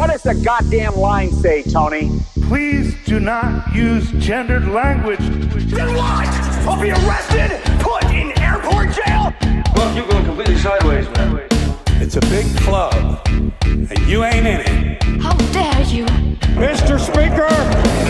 What does the goddamn line say, Tony? Please do not use gendered language. Then what? I'll be arrested, put in airport jail? Look, you're going completely sideways, man. It's a big club, and you ain't in it. How dare you? Mr. Speaker,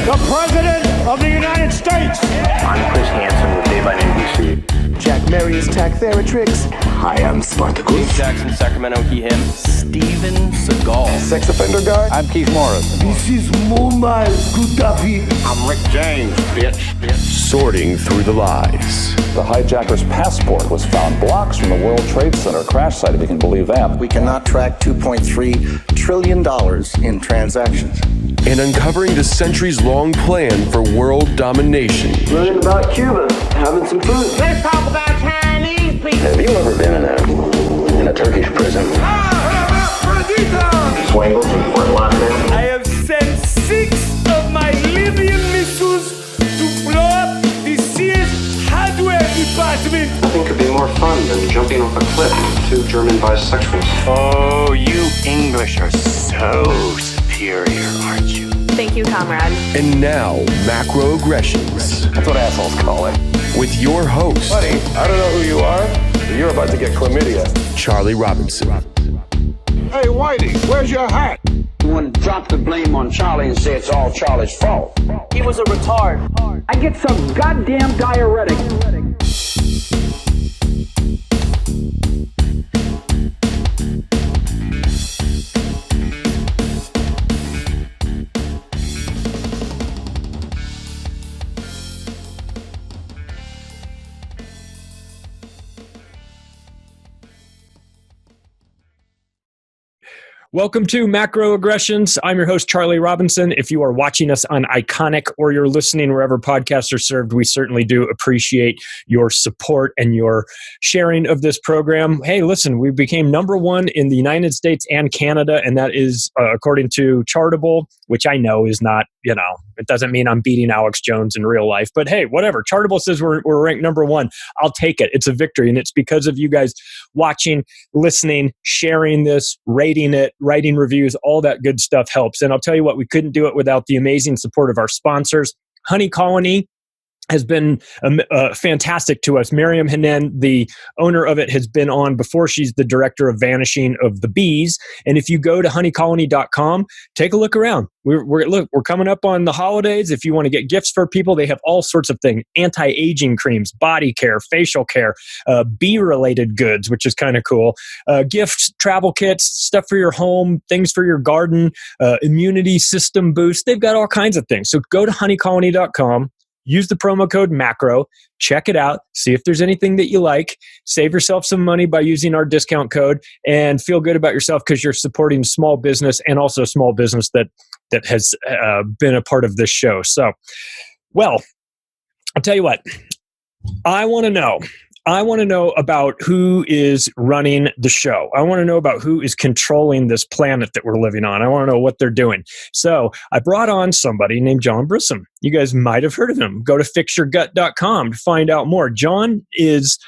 the President of the United States. I'm Chris Hansen with Dave on NBC. Jack Marius Tac-Theratrix. Hi, I'm Spartacus. Jackson, Sacramento, he, him. Steven Seagal. Sex offender guy. I'm Keith Morris. This is Mumbai, Guttapi. I'm Rick James, bitch. Sorting through the lies. The hijacker's passport was found blocks from the World Trade Center crash site, if you can believe that. We cannot track $2.3 trillion in transactions. And uncovering the centuries-long plan for world domination. Learning about Cuba, having some food. Let's talk about Chinese people. Have you ever been in a Turkish prison? Swangles and Fort Lauderdale. I have sent 6 of my Libyan missiles to blow up the Sears hardware department. Nothing could be more fun than jumping off a cliff with 2 German bisexuals. Oh, you English are so superior, aren't you? Thank you, comrade. And now, Macroaggressions. That's what assholes call it. With your host, Buddy, I don't know who you are, but you're about to get chlamydia. Charlie Robinson. Hey, Whitey, where's your hat? You want to drop the blame on Charlie and say it's all Charlie's fault. He was a retard. I get some goddamn diuretic. Welcome to Macroaggressions. I'm your host, Charlie Robinson. If you are watching us on Iconic or you're listening wherever podcasts are served, we certainly do appreciate your support and your sharing of this program. Hey, listen, we became #1 in the United States and Canada, and that is according to Chartable, which I know is not, it doesn't mean I'm beating Alex Jones in real life. But hey, whatever. Chartable says we're ranked #1. I'll take it. It's a victory, and it's because of you guys watching, listening, sharing this, rating it, writing reviews, all that good stuff helps. And I'll tell you what, we couldn't do it without the amazing support of our sponsors. Honey Colony has been fantastic to us. Miriam Hanen, the owner of it, has been on before. She's the director of Vanishing of the Bees. And if you go to honeycolony.com, take a look around. We're coming up on the holidays. If you want to get gifts for people, they have all sorts of things: anti-aging creams, body care, facial care, bee-related goods, which is kind of cool. Gifts, travel kits, stuff for your home, things for your garden, immunity system boost. They've got all kinds of things. So go to honeycolony.com. Use the promo code MACRO, check it out, see if there's anything that you like, save yourself some money by using our discount code, and feel good about yourself because you're supporting small business and also small business that has been a part of this show. So, well, I'll tell you what, I want to know about who is running the show. I want to know about who is controlling this planet that we're living on. I want to know what they're doing. So I brought on somebody named John Brisson. You guys might have heard of him. Go to fixyourgut.com to find out more. John is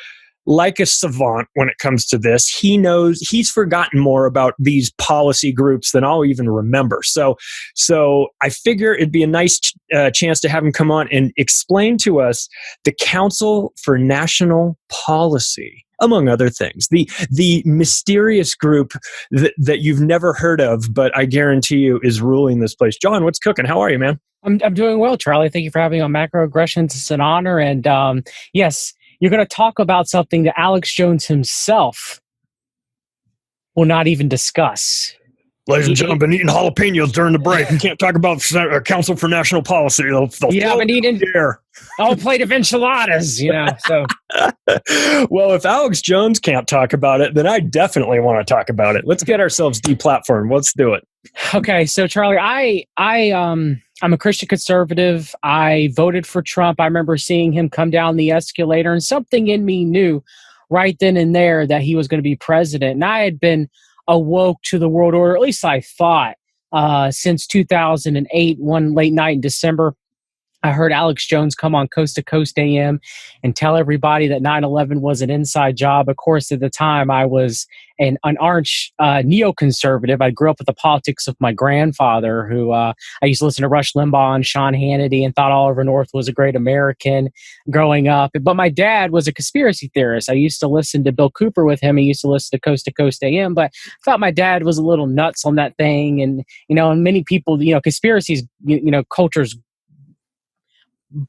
like a savant when it comes to this. He's forgotten more about these policy groups than I'll even remember. So I figure it'd be a nice chance to have him come on and explain to us the Council for National Policy, among other things. The mysterious group that you've never heard of, but I guarantee you is ruling this place. John, what's cooking? How are you, man? I'm doing well, Charlie. Thank you for having me on Macroaggressions. It's an honor. And yes, you're going to talk about something that Alex Jones himself will not even discuss. Ladies and gentlemen, been eating jalapenos during the break. We can't talk about Council for National Policy. They'll been eating a whole plate of enchiladas, so. Well, if Alex Jones can't talk about it, then I definitely want to talk about it. Let's get ourselves deplatformed. Let's do it. Okay, so Charlie, I'm a Christian conservative. I voted for Trump. I remember seeing him come down the escalator, and something in me knew right then and there that he was going to be president. And I had been awoke to the world order, at least I thought, since 2008, one late night in December. I heard Alex Jones come on Coast to Coast AM and tell everybody that 9/11 was an inside job. Of course, at the time, I was an arch neoconservative. I grew up with the politics of my grandfather, who I used to listen to Rush Limbaugh and Sean Hannity and thought Oliver North was a great American growing up. But my dad was a conspiracy theorist. I used to listen to Bill Cooper with him. He used to listen to Coast AM, but I thought my dad was a little nuts on that thing. And, and many people, conspiracies, cultures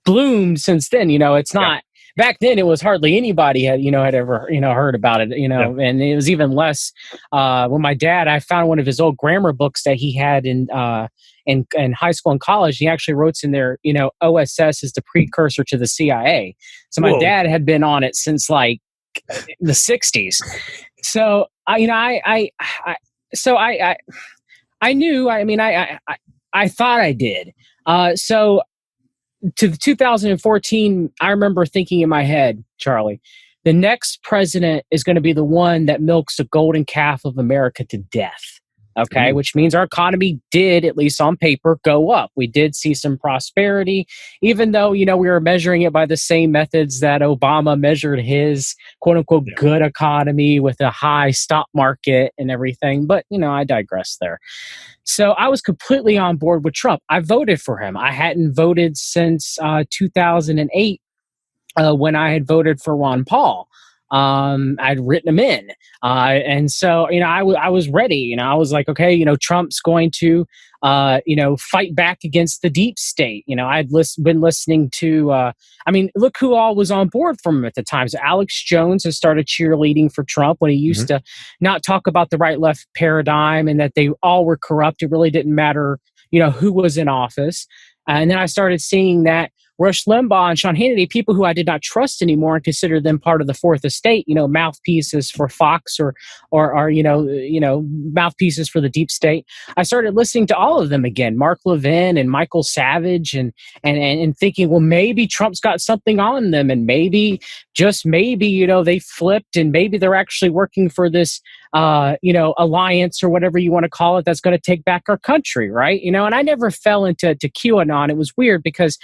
bloomed since then. It's not back then. It was hardly anybody had ever heard about it. And it was even less when my dad. I found one of his old grammar books that he had in high school and college. He actually wrote in there, OSS is the precursor to the CIA. So my dad had been on it since like the 60s. So I knew. I thought I did. So to the 2014, I remember thinking in my head, Charlie, the next president is going to be the one that milks the golden calf of America to death. Okay, which means our economy did, at least on paper, go up. We did see some prosperity, even though, we were measuring it by the same methods that Obama measured his quote unquote good economy with a high stock market and everything. But, I digress there. So I was completely on board with Trump. I voted for him. I hadn't voted since 2008 when I had voted for Ron Paul. I'd written him in. And so, I was ready. I was like, okay, Trump's going to, fight back against the deep state. I'd been listening to, look who all was on board from him at the time. So Alex Jones has started cheerleading for Trump when he used to not talk about the right-left paradigm and that they all were corrupt. It really didn't matter, who was in office. And then I started seeing that Rush Limbaugh and Sean Hannity, people who I did not trust anymore and consider them part of the fourth estate, mouthpieces for Fox or mouthpieces for the deep state. I started listening to all of them again, Mark Levin and Michael Savage, and thinking, well, maybe Trump's got something on them, and maybe, just maybe, they flipped, and maybe they're actually working for this alliance or whatever you want to call it that's going to take back our country, right? And I never fell into QAnon. It was weird because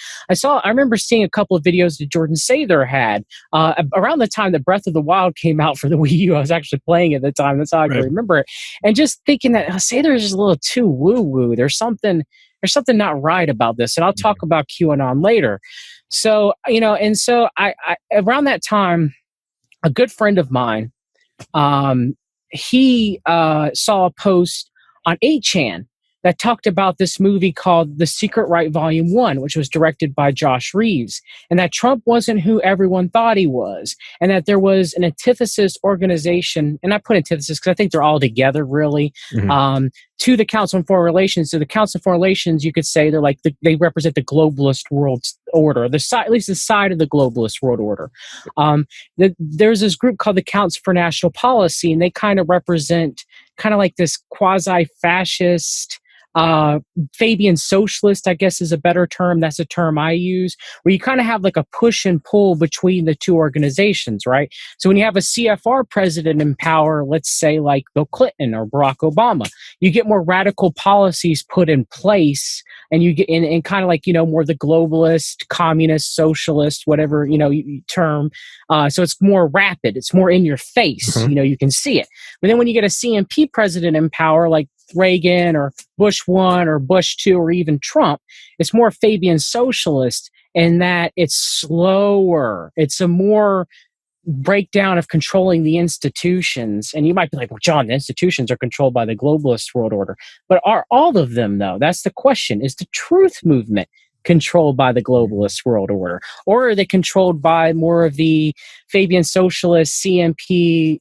I remember seeing a couple of videos that Jordan Sather had around the time that Breath of the Wild came out for the Wii U. I was actually playing at the time. That's how I can remember it. And just thinking that Sather is just a little too woo-woo. There's something not right about this. And I'll talk about QAnon later. So, I around that time, a good friend of mine, he saw a post on 8chan that talked about this movie called The Secret Right Volume 1, which was directed by Josh Reeves, and that Trump wasn't who everyone thought he was, and that there was an antithesis organization, and I put antithesis because I think they're all together, really, to the Council on Foreign Relations. So the Council on Foreign Relations, you could say they're like, they represent the globalist world order, at least the side of the globalist world order. There's this group called the Council for National Policy, and they kind of represent kind of like this quasi-fascist, Fabian socialist, I guess is a better term. That's a term I use, where you kind of have like a push and pull between the two organizations, right? So when you have a CFR president in power, let's say like Bill Clinton or Barack Obama, you get more radical policies put in place, and you get in kind of like, more the globalist, communist, socialist, whatever, term. So it's more rapid. It's more in your face. You can see it. But then when you get a CMP president in power, like Reagan or Bush 1 or Bush 2 or even Trump, it's more Fabian socialist in that it's slower. It's a more breakdown of controlling the institutions. And you might be like, well, John, the institutions are controlled by the globalist world order. But are all of them, though? That's the question. Is the truth movement controlled by the globalist world order? Or are they controlled by more of the Fabian socialist, CMP,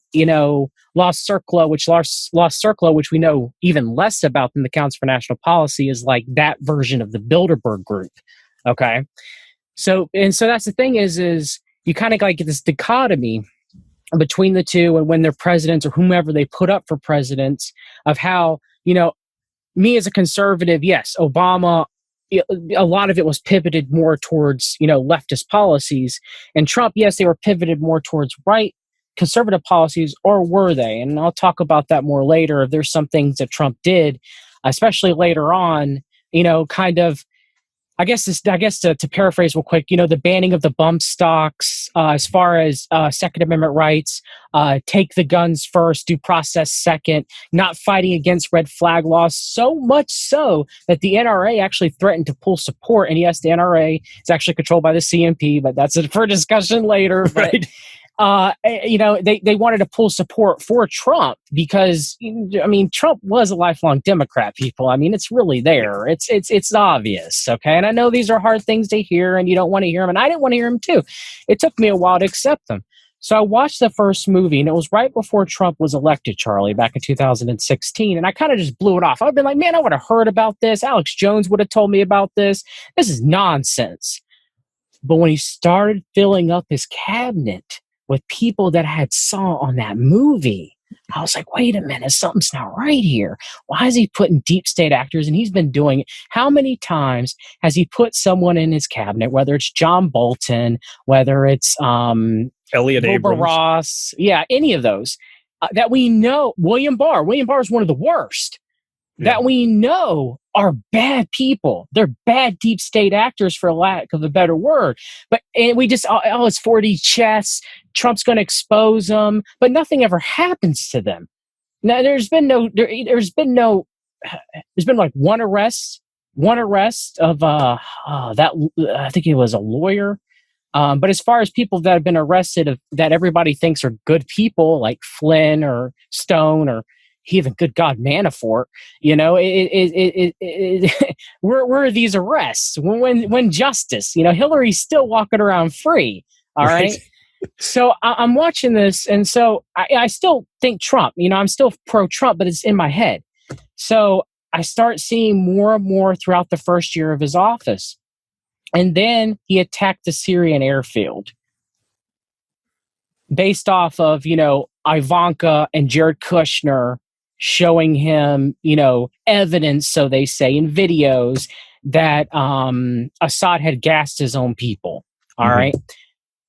Lost Circula, which we know even less about than the Council for National Policy, is like that version of the Bilderberg group. Okay. So that's the thing is you kind of like get this dichotomy between the two, and when they're presidents or whomever they put up for presidents, of how, me as a conservative, yes, Obama, a lot of it was pivoted more towards, leftist policies, and Trump, yes, they were pivoted more towards right conservative policies, or were they? And I'll talk about that more later. There's some things that Trump did, especially later on, kind of, I guess to paraphrase real quick, the banning of the bump stocks, as far as Second Amendment rights, take the guns first, due process second, not fighting against red flag laws, so much so that the NRA actually threatened to pull support. And yes, the NRA is actually controlled by the CMP, but that's for discussion later. Right. They wanted to pull support for Trump because, Trump was a lifelong Democrat, people. It's really there. It's obvious, okay? And I know these are hard things to hear, and you don't want to hear them, and I didn't want to hear them, too. It took me a while to accept them. So I watched the first movie, and it was right before Trump was elected, Charlie, back in 2016, and I kind of just blew it off. I've been like, man, I would have heard about this. Alex Jones would have told me about this. This is nonsense. But when he started filling up his cabinet with people that I had saw on that movie, I was like, wait a minute, something's not right here. Why is he putting deep state actors? And he's been doing it. How many times has he put someone in his cabinet, whether it's John Bolton, whether it's Elliot Abrams, Ross, any of those, that we know, William Barr is one of the worst, that we know are bad people. They're bad deep state actors, for lack of a better word. And we just, it's 4D chess. Trump's going to expose them, but nothing ever happens to them. Now, there's been like one arrest of that. I think he was a lawyer. But as far as people that have been arrested that everybody thinks are good people, like Flynn or Stone or even, good God, Manafort, where are these arrests? When justice? Hillary's still walking around free. All right. So I'm watching this, and so I still think Trump. I'm still pro-Trump, but it's in my head. So I start seeing more and more throughout the first year of his office. And then he attacked the Syrian airfield based off of, Ivanka and Jared Kushner showing him, evidence, so they say, in videos that Assad had gassed his own people. All right.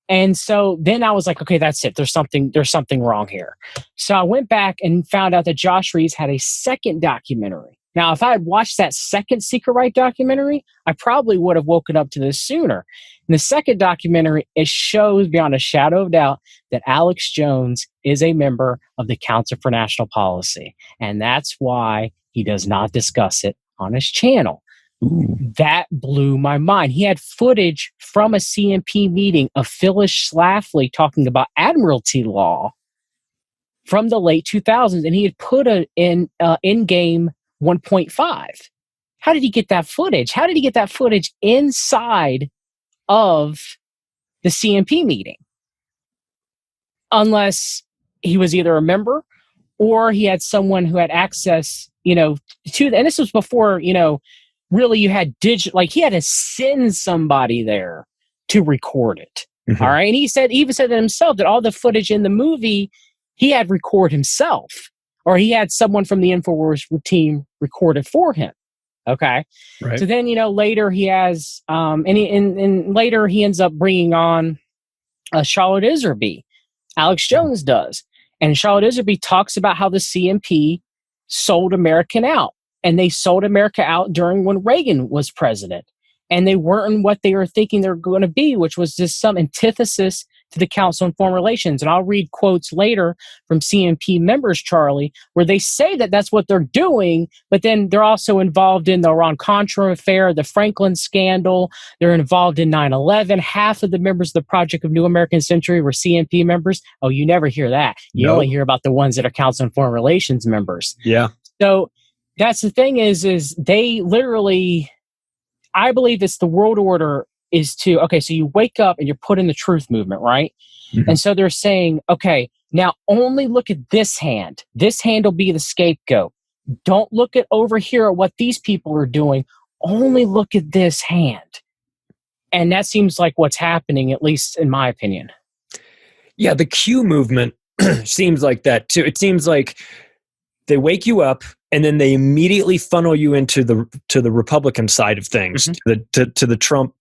And so then I was like, okay, that's it. There's something wrong here. So I went back and found out that Josh Reeves had a second documentary. Now, if I had watched that second Secret Right documentary, I probably would have woken up to this sooner. In the second documentary, it shows beyond a shadow of doubt that Alex Jones is a member of the Council for National Policy. And that's why he does not discuss it on his channel. Ooh. That blew my mind. He had footage from a CMP meeting of Phyllis Schlafly talking about admiralty law from the late 2000s, and he had put in-game 1.5. How did he get that footage? How did he get that footage inside of the CMP meeting? Unless he was either a member or he had someone who had access, to that. And this was before, really you had he had to send somebody there to record it. Mm-hmm. All right. And he even said that himself, that all the footage in the movie he had record himself, or he had someone from the InfoWars team record it for him. Okay. Right. So then, later he has, and later he ends up bringing on Charlotte Iserby. Alex Jones does. And Charlotte Iserby talks about how the CMP sold America out. And they sold America out during when Reagan was president. And they weren't what they were thinking they were going to be, which was just some antithesis to the Council on Foreign Relations. And I'll read quotes later from CMP members, Charlie, where they say that that's what they're doing, but then they're also involved in the Iran-Contra affair, the Franklin scandal. They're involved in 9/11. Half of the members of the Project of New American Century were CMP members. Oh, you never hear that. You only hear about the ones that are Council on Foreign Relations members. Yeah. So that's the thing is they literally, I believe it's the world order is to, okay, so you wake up and you're put in the truth movement, right? Mm-hmm. And so they're saying, okay, now only look at this hand. This hand will be the scapegoat. Don't look at over here at what these people are doing. Only look at this hand. And that seems like what's happening, at least in my opinion. Yeah, the Q movement seems like that too. It seems like they wake you up and then they immediately funnel you into the Republican side of things, mm-hmm. to the Trump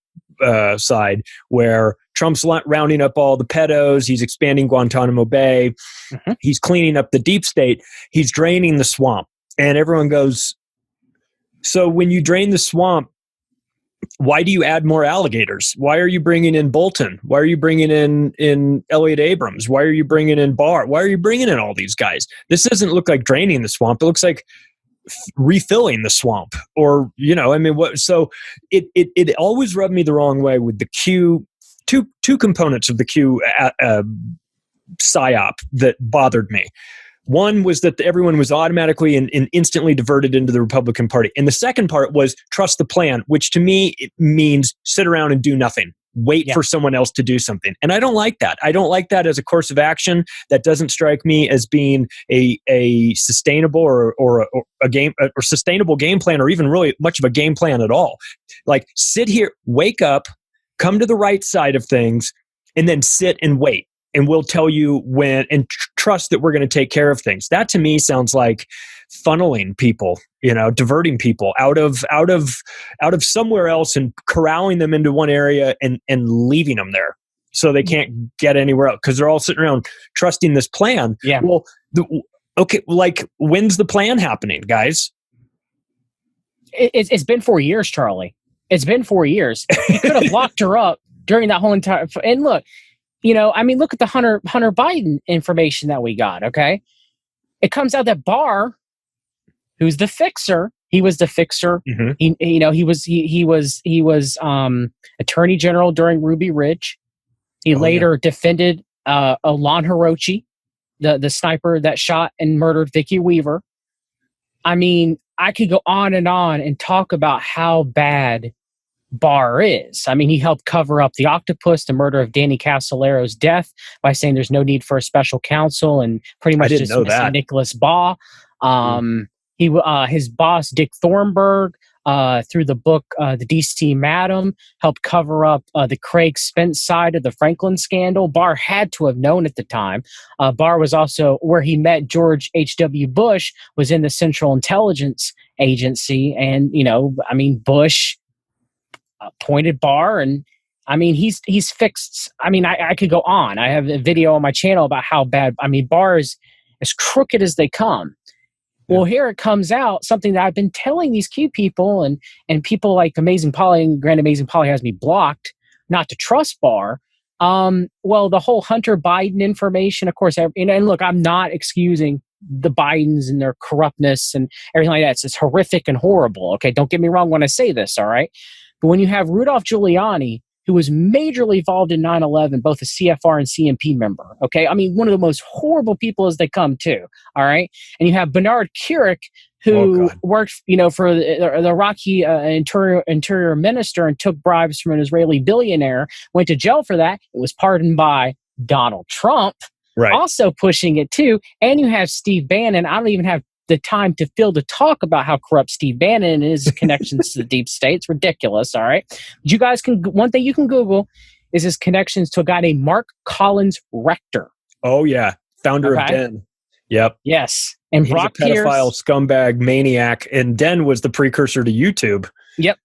side, where Trump's rounding up all the pedos, he's expanding Guantanamo Bay, mm-hmm. he's cleaning up the deep state, he's draining the swamp. And everyone goes, so when you drain the swamp, Why do you add more alligators? Why are you bringing in Bolton? Why are you bringing in Elliot Abrams? Why are you bringing in Barr? Why are you bringing in all these guys? This doesn't look like draining the swamp. It looks like refilling the swamp, or what? So it always rubbed me the wrong way with the Q. Two components of the Q psyop that bothered me. One was that everyone was automatically and instantly diverted into the Republican Party. And the second part was trust the plan, which to me it means sit around and do nothing. Wait for someone else to do something. And I don't like that. I don't like that as a course of action. That doesn't strike me as being a sustainable or a game or sustainable game plan, or even really much of a game plan at all. Like, sit here, wake up, come to the right side of things, and then sit and wait. And we'll tell you when, and trust that we're going to take care of things. That to me sounds like funneling people, diverting people out of somewhere else and corralling them into one area and leaving them there so they can't get anywhere else because they're all sitting around trusting this plan. Yeah. Well, when's the plan happening, guys? It's been 4 years, Charlie. It's been 4 years. You could have locked her up during that whole entire. And look. Look at the Hunter Biden information that we got. Okay, it comes out that Barr, who's the fixer, he was the fixer. Mm-hmm. He was Attorney General during Ruby Ridge. He later defended Alon Hirochi, the sniper that shot and murdered Vicky Weaver. I mean, I could go on and talk about how bad Barr is. I mean, he helped cover up the octopus, the murder of Danny Castellero's death, by saying there's no need for a special counsel and pretty much dismissing Nicholas Baugh. His boss, Dick Thornburg, through the book The D.C. Madam, helped cover up the Craig Spence side of the Franklin scandal. Barr had to have known at the time. Barr was also where he met George H.W. Bush, was in the Central Intelligence Agency. And, Bush appointed Barr, and he's fixed. I could go on. I have a video on my channel about how bad. Barr is as crooked as they come. Well, here it comes out, something that I've been telling these Q people and people like Amazing Polly, and Grand Amazing Polly has me blocked, not to trust Barr. The whole Hunter Biden information, of course, and look, I'm not excusing the Bidens and their corruptness and everything like that. It's horrific and horrible. Okay, don't get me wrong when I say this, all right? But when you have Rudolph Giuliani, who was majorly involved in 9/11, both a CFR and CMP member, okay? One of the most horrible people as they come, too, all right? And you have Bernard Kerik, who worked, for the Iraqi interior minister and took bribes from an Israeli billionaire, went to jail for that. It was pardoned by Donald Trump, also pushing it, too. And you have Steve Bannon. I don't even have the time to talk about how corrupt Steve Bannon and his connections to the deep state. It's ridiculous, all right? You guys one thing you can Google is his connections to a guy named Mark Collins Rector. Oh, yeah. Founder of Den. Yep. Yes. And he's Brock a pedophile scumbag maniac, and Den was the precursor to YouTube. Yep.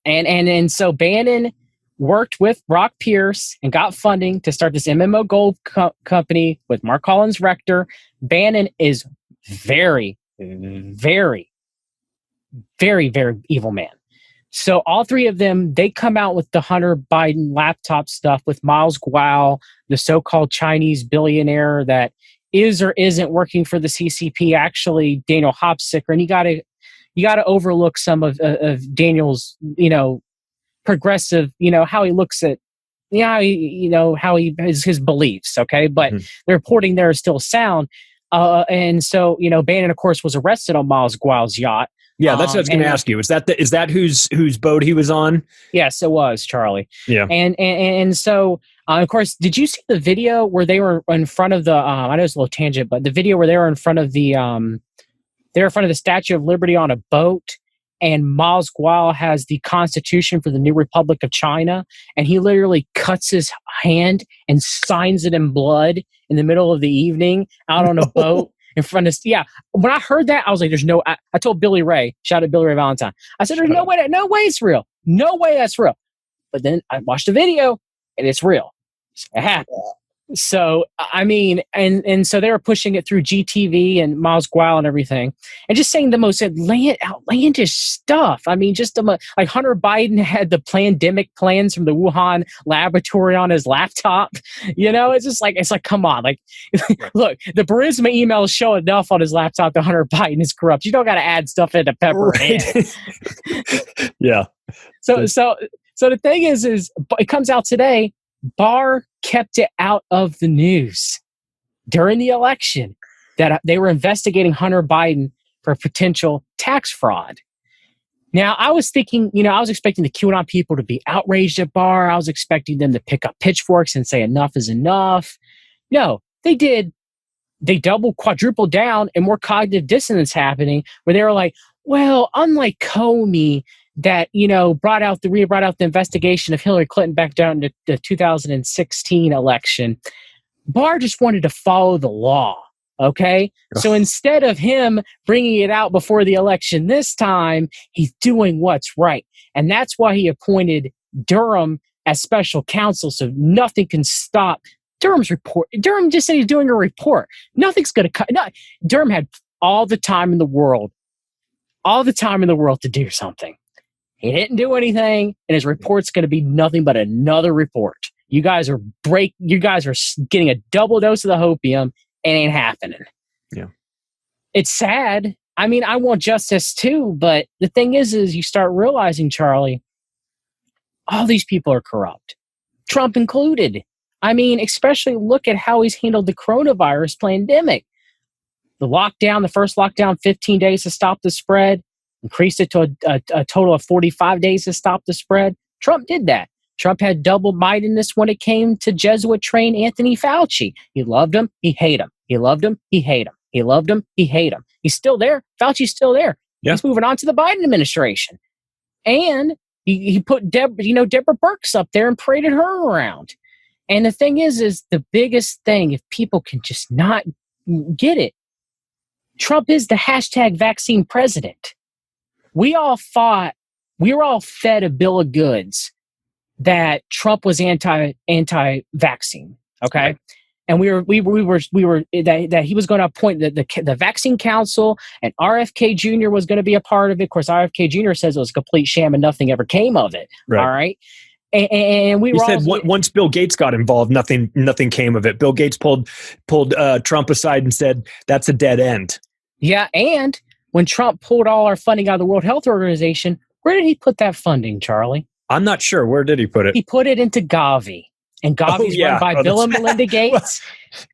And so Bannon worked with Brock Pierce and got funding to start this MMO Gold company with Mark Collins Rector. Bannon is very, very, very, very evil man. So all three of them, they come out with the Hunter Biden laptop stuff with Miles Guo, the so-called Chinese billionaire that is or isn't working for the CCP, actually Daniel Hopsicker. And you got to overlook some of Daniel's, progressive, how he looks at, how he his beliefs. Okay. But the reporting there is still sound. And so, Bannon, of course, was arrested on Miles Guo's yacht. Yeah, that's what I was going to ask you. Is that whose boat he was on? Yes, it was, Charlie. Yeah. And so, of course, did you see the video where they were in front of the? I know it's a little tangent, but the video where they were in front of the, they were in front of the Statue of Liberty on a boat, and Miles Guo has the Constitution for the New Republic of China, and he literally cuts his hand and signs it in blood in the middle of the evening out on a boat in front of. Yeah, when I heard that, I was like, "There's no." I told Billy Ray, shout out Billy Ray Valentine. I said, "There's no way it's real. No way that's real." But then I watched the video, and it's real. It happened. So, I mean, and so they were pushing it through GTV and Miles Guile and everything, and just saying the most outlandish stuff. I mean, just like Hunter Biden had the pandemic plans from the Wuhan laboratory on his laptop. It's like, come on. Like, look, the Burisma emails show enough on his laptop that Hunter Biden is corrupt. You don't got to add stuff into pepper. Right. Yeah. So the thing is it comes out today. Barr kept it out of the news during the election that they were investigating Hunter Biden for potential tax fraud. Now, I was thinking, I was expecting the QAnon people to be outraged at Barr. I was expecting them to pick up pitchforks and say enough is enough. No, they did. They quadrupled down, and more cognitive dissonance happening where they were like, well, unlike Comey, that brought out the investigation of Hillary Clinton back down to the 2016 election. Barr just wanted to follow the law. Okay, so instead of him bringing it out before the election this time, he's doing what's right, and that's why he appointed Durham as special counsel, so nothing can stop Durham's report. Durham just said he's doing a report. Nothing's going to cut. No, Durham had all the time in the world to do something. He didn't do anything, and his report's going to be nothing but another report. You guys are getting a double dose of the hopium. It ain't happening. Yeah. It's sad. I mean, I want justice too, but the thing is you start realizing, Charlie, all these people are corrupt. Trump included. I mean, especially look at how he's handled the coronavirus pandemic. The first lockdown, 15 days to stop the spread. Increased it to a total of 45 days to stop the spread. Trump did that. Trump had double-mindedness when it came to Jesuit-trained Anthony Fauci. He loved him. He hated him. He loved him. He hated him. He loved him. He hated him. He's still there. Fauci's still there. Yeah. He's moving on to the Biden administration. And he put Deborah Birx up there and paraded her around. And the thing is the biggest thing, if people can just not get it, Trump is the hashtag vaccine president. We were all fed a bill of goods that Trump was anti-vaccine. Okay. Right. And we were that he was going to appoint the vaccine council, and RFK Jr. was going to be a part of it. Of course, RFK Jr. says it was a complete sham and nothing ever came of it. Right. All right. And we said once Bill Gates got involved, nothing came of it. Bill Gates pulled Trump aside and said, that's a dead end. Yeah. And when Trump pulled all our funding out of the World Health Organization, where did he put that funding, Charlie? I'm not sure. Where did he put it? He put it into Gavi. And Gavi's run by Bill and Melinda Gates.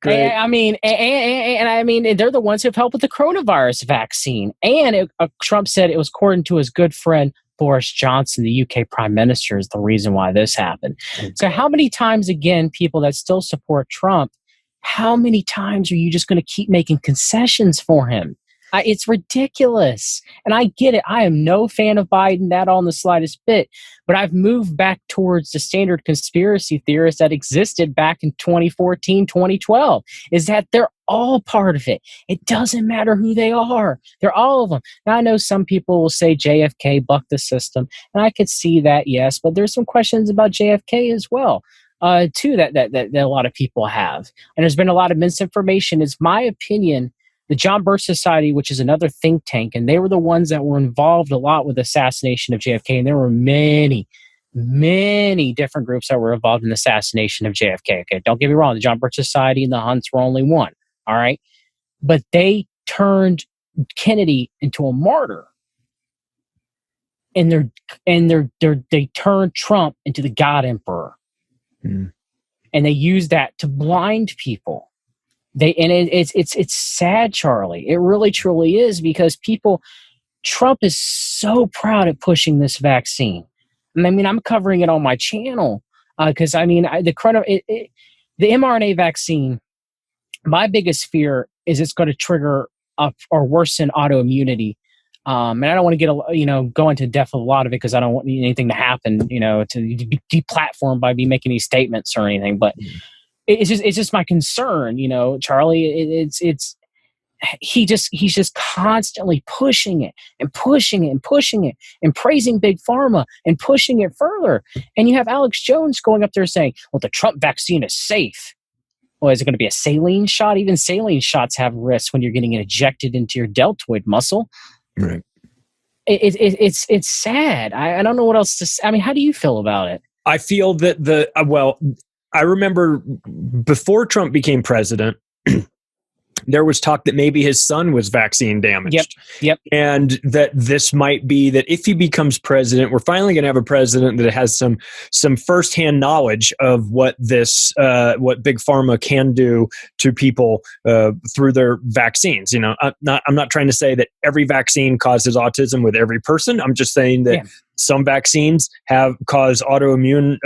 Great. I mean, they're the ones who've helped with the coronavirus vaccine. And Trump said it was according to his good friend Boris Johnson, the UK Prime Minister, is the reason why this happened. Okay. So how many times, again, people that still support Trump, how many times are you just going to keep making concessions for him? It's ridiculous. And I get it. I am no fan of Biden, not on the slightest bit. But I've moved back towards the standard conspiracy theorists that existed back in 2014, 2012, is that they're all part of it. It doesn't matter who they are. They're all of them. Now, I know some people will say JFK bucked the system. And I could see that, yes. But there's some questions about JFK as well. Too, that a lot of people have. And there's been a lot of misinformation. It's my opinion. The John Brisson Society, which is another think tank, and they were the ones that were involved a lot with the assassination of JFK. And there were many, many different groups that were involved in the assassination of JFK. Okay, don't get me wrong. The John Brisson Society and the Hunts were only one. All right. But they turned Kennedy into a martyr. And they turned Trump into the God Emperor. And they used that to blind people. It's sad, Charlie. It really truly is, because Trump is so proud at pushing this vaccine. And I mean, I'm covering it on my channel because the mRNA vaccine. My biggest fear is it's going to trigger or worsen autoimmunity. And I don't want to get go into depth of a lot of it because I don't want anything to happen, to be deplatformed by me making these statements or anything. But it's just my concern, Charlie. He's just constantly pushing it and pushing it and pushing it and praising Big Pharma and pushing it further. And you have Alex Jones going up there saying, well, the Trump vaccine is safe. Well, is it going to be a saline shot? Even saline shots have risks when you're getting it ejected into your deltoid muscle. Right. It's sad. I don't know what else to say. I mean, how do you feel about it? I feel that I remember before Trump became president, there was talk that maybe his son was vaccine damaged. Yep. And that this might be that if he becomes president, we're finally going to have a president that has some firsthand knowledge of what what big pharma can do to people through their vaccines. You know, I'm not trying to say that every vaccine causes autism with every person. I'm just saying that some vaccines have caused autoimmune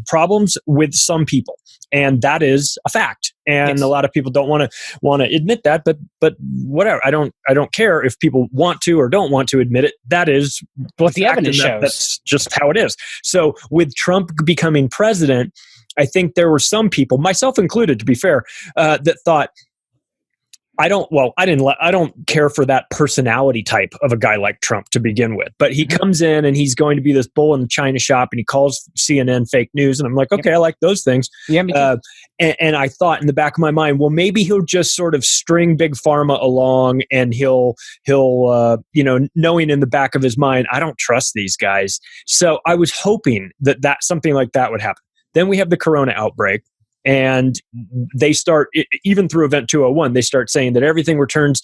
problems with some people, and that is a fact. And a lot of people don't want to admit that, but whatever. I don't care if people want to or don't want to admit it. That is what the evidence shows. That's just how it is. So with Trump becoming president, I think there were some people, myself included, to be fair, that thought, I don't care for that personality type of a guy like Trump to begin with. But he comes in and he's going to be this bull in the china shop, and he calls CNN fake news. And I'm like, okay, I like those things. Yeah, me too. And I thought in the back of my mind, well, maybe he'll just sort of string big pharma along, and he'll knowing in the back of his mind, I don't trust these guys. So I was hoping that something like that would happen. Then we have the corona outbreak. And they start, even through Event 201, they start saying that everything returns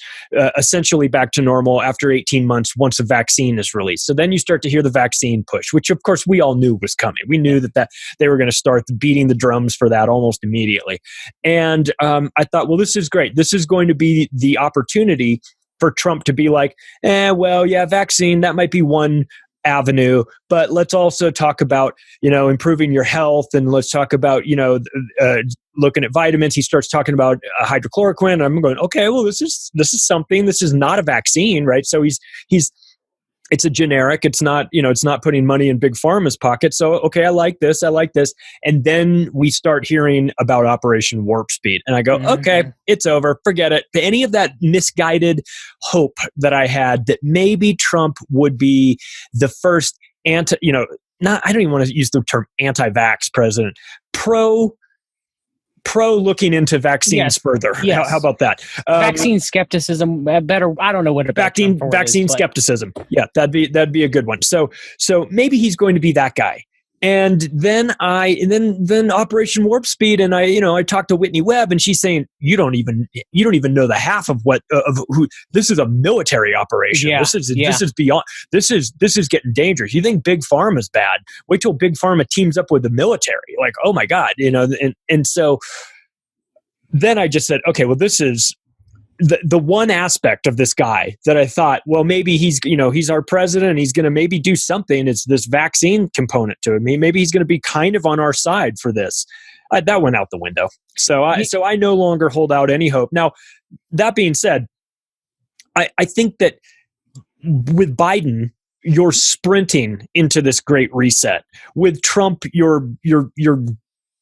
essentially back to normal after 18 months once a vaccine is released. So then you start to hear the vaccine push, which of course we all knew was coming. We knew that they were going to start beating the drums for that almost immediately. And I thought, well, this is great. This is going to be the opportunity for Trump to be like, vaccine, that might be one avenue, but let's also talk about, improving your health, and let's talk about, looking at vitamins. He starts talking about hydrochloroquine, and I'm going, okay, well, this is something. This is not a vaccine, right? So it's a generic. It's not, it's not putting money in big pharma's pocket. So, okay, I like this. And then we start hearing about Operation Warp Speed. And I go, okay, it's over. Forget it. Any of that misguided hope that I had that maybe Trump would be the first I don't even want to use the term anti-vax president, pro looking into vaccines further. Yes. How about that? Vaccine skepticism, better. I don't know what a vaccine skepticism. Yeah, that'd be a good one. So maybe he's going to be that guy. And then Operation Warp Speed, and I talked to Whitney Webb, and she's saying you don't even know the half of who this is a military operation. Yeah. This is beyond. This is getting dangerous. You think Big Pharma's bad? Wait till Big Pharma teams up with the military. Like, oh my God, and so then I just said, okay, well, this is the one aspect of this guy that I thought, well, maybe he's our president and he's going to maybe do something. It's this vaccine component to it. Maybe he's going to be kind of on our side for this. That went out the window. So I no longer hold out any hope. Now, that being said, I think that with Biden, you're sprinting into this great reset. With Trump, you're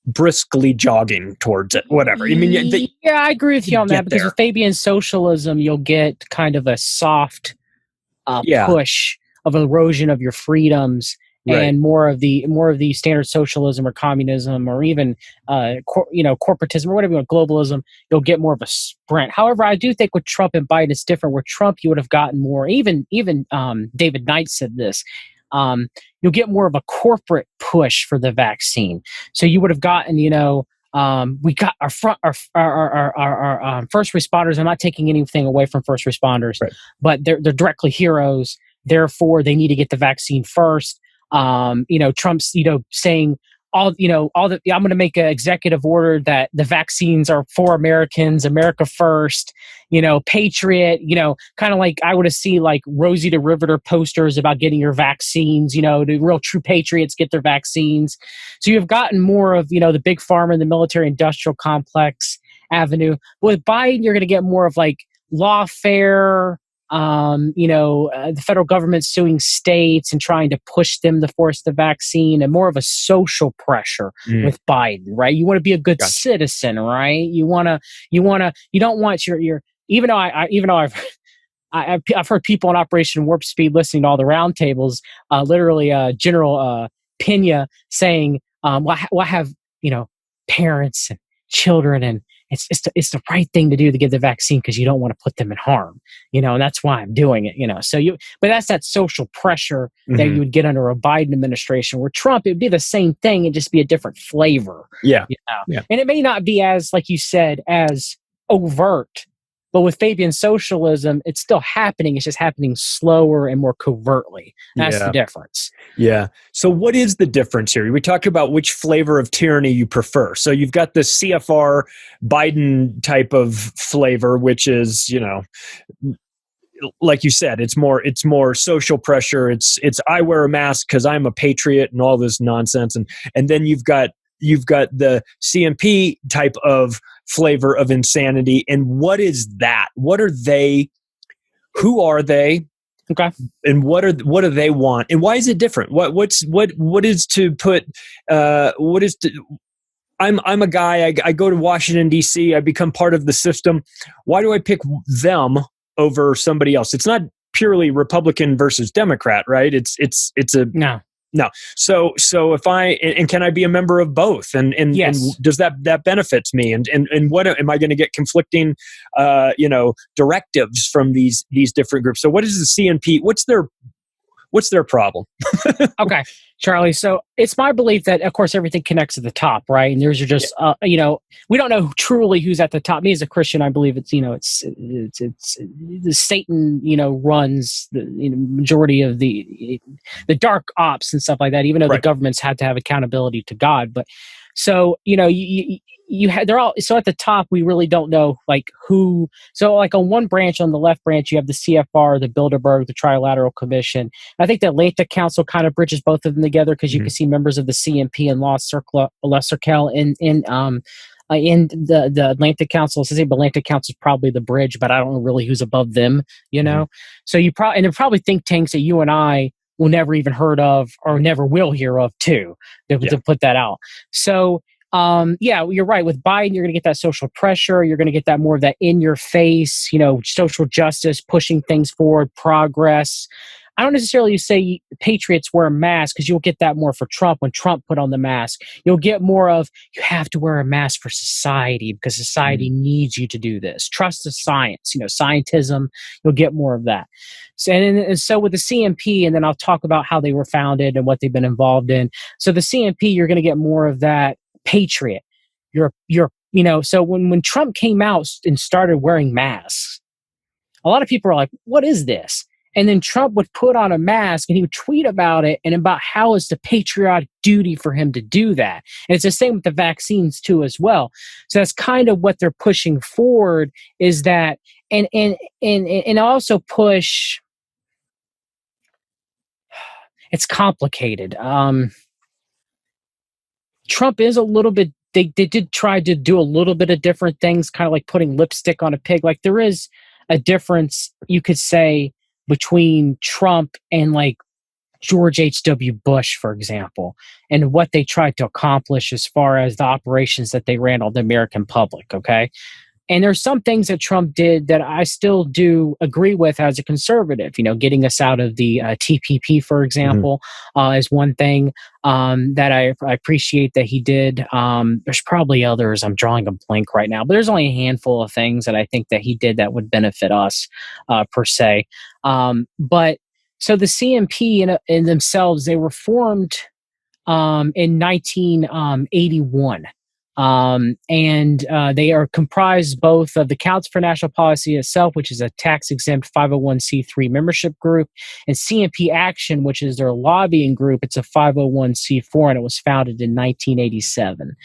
briskly jogging towards it, whatever. I mean, I agree with you on that, because with Fabian socialism, you'll get kind of a soft push of erosion of your freedoms, right, and more of the standard socialism or communism or even corporatism or whatever, globalism. You'll get more of a sprint. However, I do think with Trump and Biden, it's different. With Trump, you would have gotten more. Even David Knight said this. You'll get more of a corporate push for the vaccine. So you would have gotten, we got our first responders. I'm not taking anything away from first responders, right, but they're directly heroes. Therefore, they need to get the vaccine first. Trump's, saying I'm going to make an executive order that the vaccines are for Americans, America first, patriot, kind of like I would have seen like Rosie the Riveter posters about getting your vaccines, the real true patriots get their vaccines. So you've gotten more of, the big pharma and the military industrial complex avenue. With Biden, you're going to get more of like lawfare, the federal government suing states and trying to push them to force the vaccine, and more of a social pressure with Biden, right? You want to be a good citizen, right? You don't want your even though I've heard people on Operation Warp Speed listening to all the roundtables, literally General Pena saying, well, I have, parents children, and it's the right thing to do to give the vaccine because you don't want to put them in harm, and that's why I'm doing it, but that's that social pressure that you would get under a Biden administration. Where Trump, it'd be the same thing, it'd just be a different flavor. Yeah. And it may not be as, like you said, as overt, but with Fabian socialism, it's still happening. It's just happening slower and more covertly. That's the difference. Yeah. So what is the difference here? We talked about which flavor of tyranny you prefer. So you've got the CFR Biden type of flavor, which is, like you said, it's more social pressure. It's I wear a mask because I'm a patriot and all this nonsense. And then you've got the CMP type of flavor of insanity. And what is that? What are they? Who are they? Okay. And what do they want? And why is it different? What is to put? I'm a guy. I go to Washington D.C. I become part of the system. Why do I pick them over somebody else? It's not purely Republican versus Democrat, right? It's a no. So if can I be a member of both? And yes. And does that benefits me? And what am I going to get conflicting, directives from these different groups? So what is the CNP? What's their problem? Okay, Charlie. So it's my belief that, of course, everything connects at the top, right? And there's just, we don't know truly who's at the top. Me as a Christian, I believe it's the Satan, runs the majority of the dark ops and stuff like that. Even though the governments had to have accountability to God, but so they're all so at the top. We really don't know who. So on one branch, on the left branch, you have the CFR, the Bilderberg, the Trilateral Commission. I think the Atlantic Council kind of bridges both of them together because you can see members of the CMP and Law-Circle in the Atlantic Council. So the Atlantic Council is probably the bridge, but I don't know really who's above them. So and there are probably think tanks that you and I will never even heard of or never will hear of too. To put that out. So. You're right. With Biden, you're going to get that social pressure. You're going to get that more of that in your face, social justice, pushing things forward, progress. I don't necessarily say patriots wear a mask because you'll get that more for Trump when Trump put on the mask. You'll get more of you have to wear a mask for society because society needs you to do this. Trust the science, scientism. You'll get more of that. So, and so with the CMP, and then I'll talk about how they were founded and what they've been involved in. So the CMP, you're going to get more of that. Patriot, so when Trump came out and started wearing masks, a lot of people are like, what is this? And then Trump would put on a mask and he would tweet about it and about how it's the patriotic duty for him to do that. And it's the same with the vaccines too as well. So that's kind of what they're pushing forward is that and also push. It's complicated. Trump is a little bit, they did try to do a little bit of different things, kind of like putting lipstick on a pig. Like there is a difference, you could say, between Trump and George H.W. Bush, for example, and what they tried to accomplish as far as the operations that they ran on the American public, okay? And there's some things that Trump did that I still do agree with as a conservative. Getting us out of the TPP, for example, is one thing that I appreciate that he did. There's probably others. I'm drawing a blank right now, but there's only a handful of things that I think that he did that would benefit us per se. But so the CMP in themselves, they were formed in 1981. And they are comprised both of the Council for National Policy itself, which is a tax-exempt 501c3 membership group, and CMP Action, which is their lobbying group. It's a 501c4, and it was founded in 1987.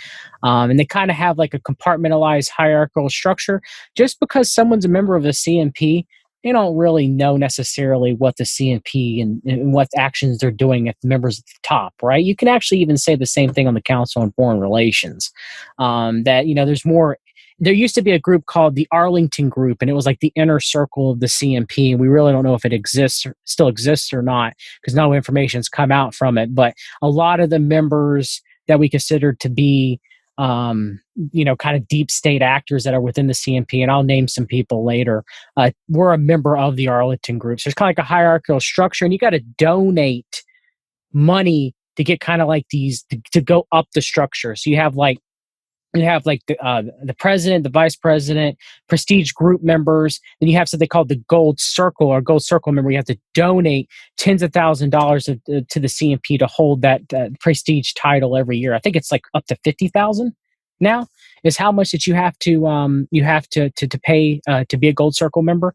And they kind of have a compartmentalized hierarchical structure. Just because someone's a member of the CMP, they don't really know necessarily what the CNP and what actions they're doing at the members at the top, right? You can actually even say the same thing on the Council on Foreign Relations. That, there's more. There used to be a group called the Arlington Group, and it was like the inner circle of the CNP. And we really don't know if it still exists or not, because no information has come out from it. But a lot of the members that we consider to be kind of deep state actors that are within the CMP, and I'll name some people later, we're a member of the Arlington Group. So it's kind of like a hierarchical structure, and you got to donate money to get kind of like these, to go up the structure. So you have You have like the president, the vice president, prestige group members. Then you have something called the Gold Circle or Gold Circle member. You have to donate tens of $1,000s to the CMP to hold that prestige title every year. I think it's like up to $50,000 now is how much that you have to pay to be a Gold Circle member.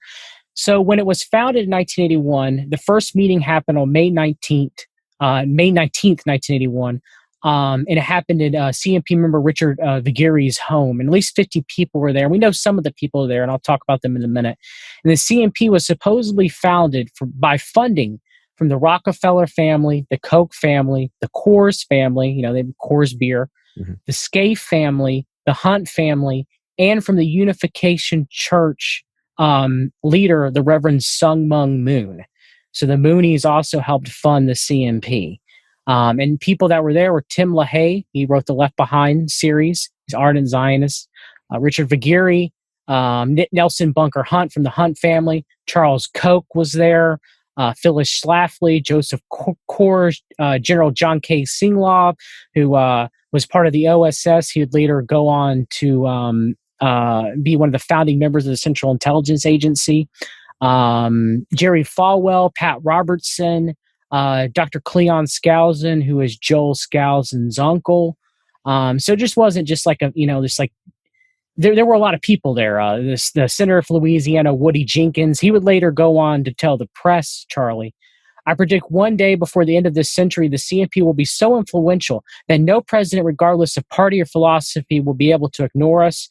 So when it was founded in 1981, the first meeting happened on May 19th, 1981. And it happened at CMP member Richard Viguerie's home. And at least 50 people were there. We know some of the people there, and I'll talk about them in a minute. And the CMP was supposedly founded by funding from the Rockefeller family, the Koch family, the Coors family, they Coors beer, the Scaife family, the Hunt family, and from the Unification Church leader, the Reverend Sung Myung Moon. So the Moonies also helped fund the CMP. And people that were there were Tim LaHaye. He wrote the Left Behind series. He's ardent Zionist. Richard Viguerie, Nelson Bunker Hunt from the Hunt family. Charles Koch was there. Phyllis Schlafly, Joseph Coors, General John K. Singlaub, who was part of the OSS. He would later go on to be one of the founding members of the Central Intelligence Agency. Jerry Falwell, Pat Robertson, Dr. Cleon Skousen, who is Joel Skousen's uncle. So it just wasn't just like there were a lot of people there. The Senator of Louisiana, Woody Jenkins, he would later go on to tell the press, Charlie, I predict one day before the end of this century, the CMP will be so influential that no president, regardless of party or philosophy, will be able to ignore us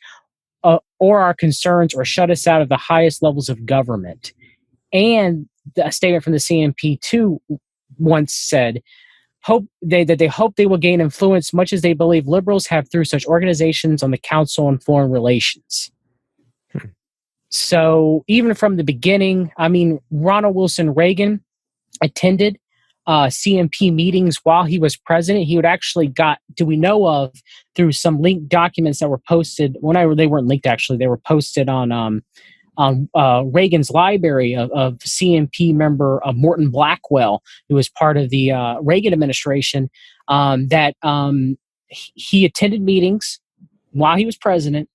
or our concerns or shut us out of the highest levels of government. And a statement from the CMP, too, once said, that they hope they will gain influence much as they believe liberals have through such organizations on the Council on Foreign Relations. So even from the beginning, Ronald Wilson Reagan attended CMP meetings while he was president. He would actually we know of through some linked documents that were posted. They weren't linked, actually. They were posted on Reagan's library of CMP member Morton Blackwell, who was part of the Reagan administration, that he attended meetings while he was president,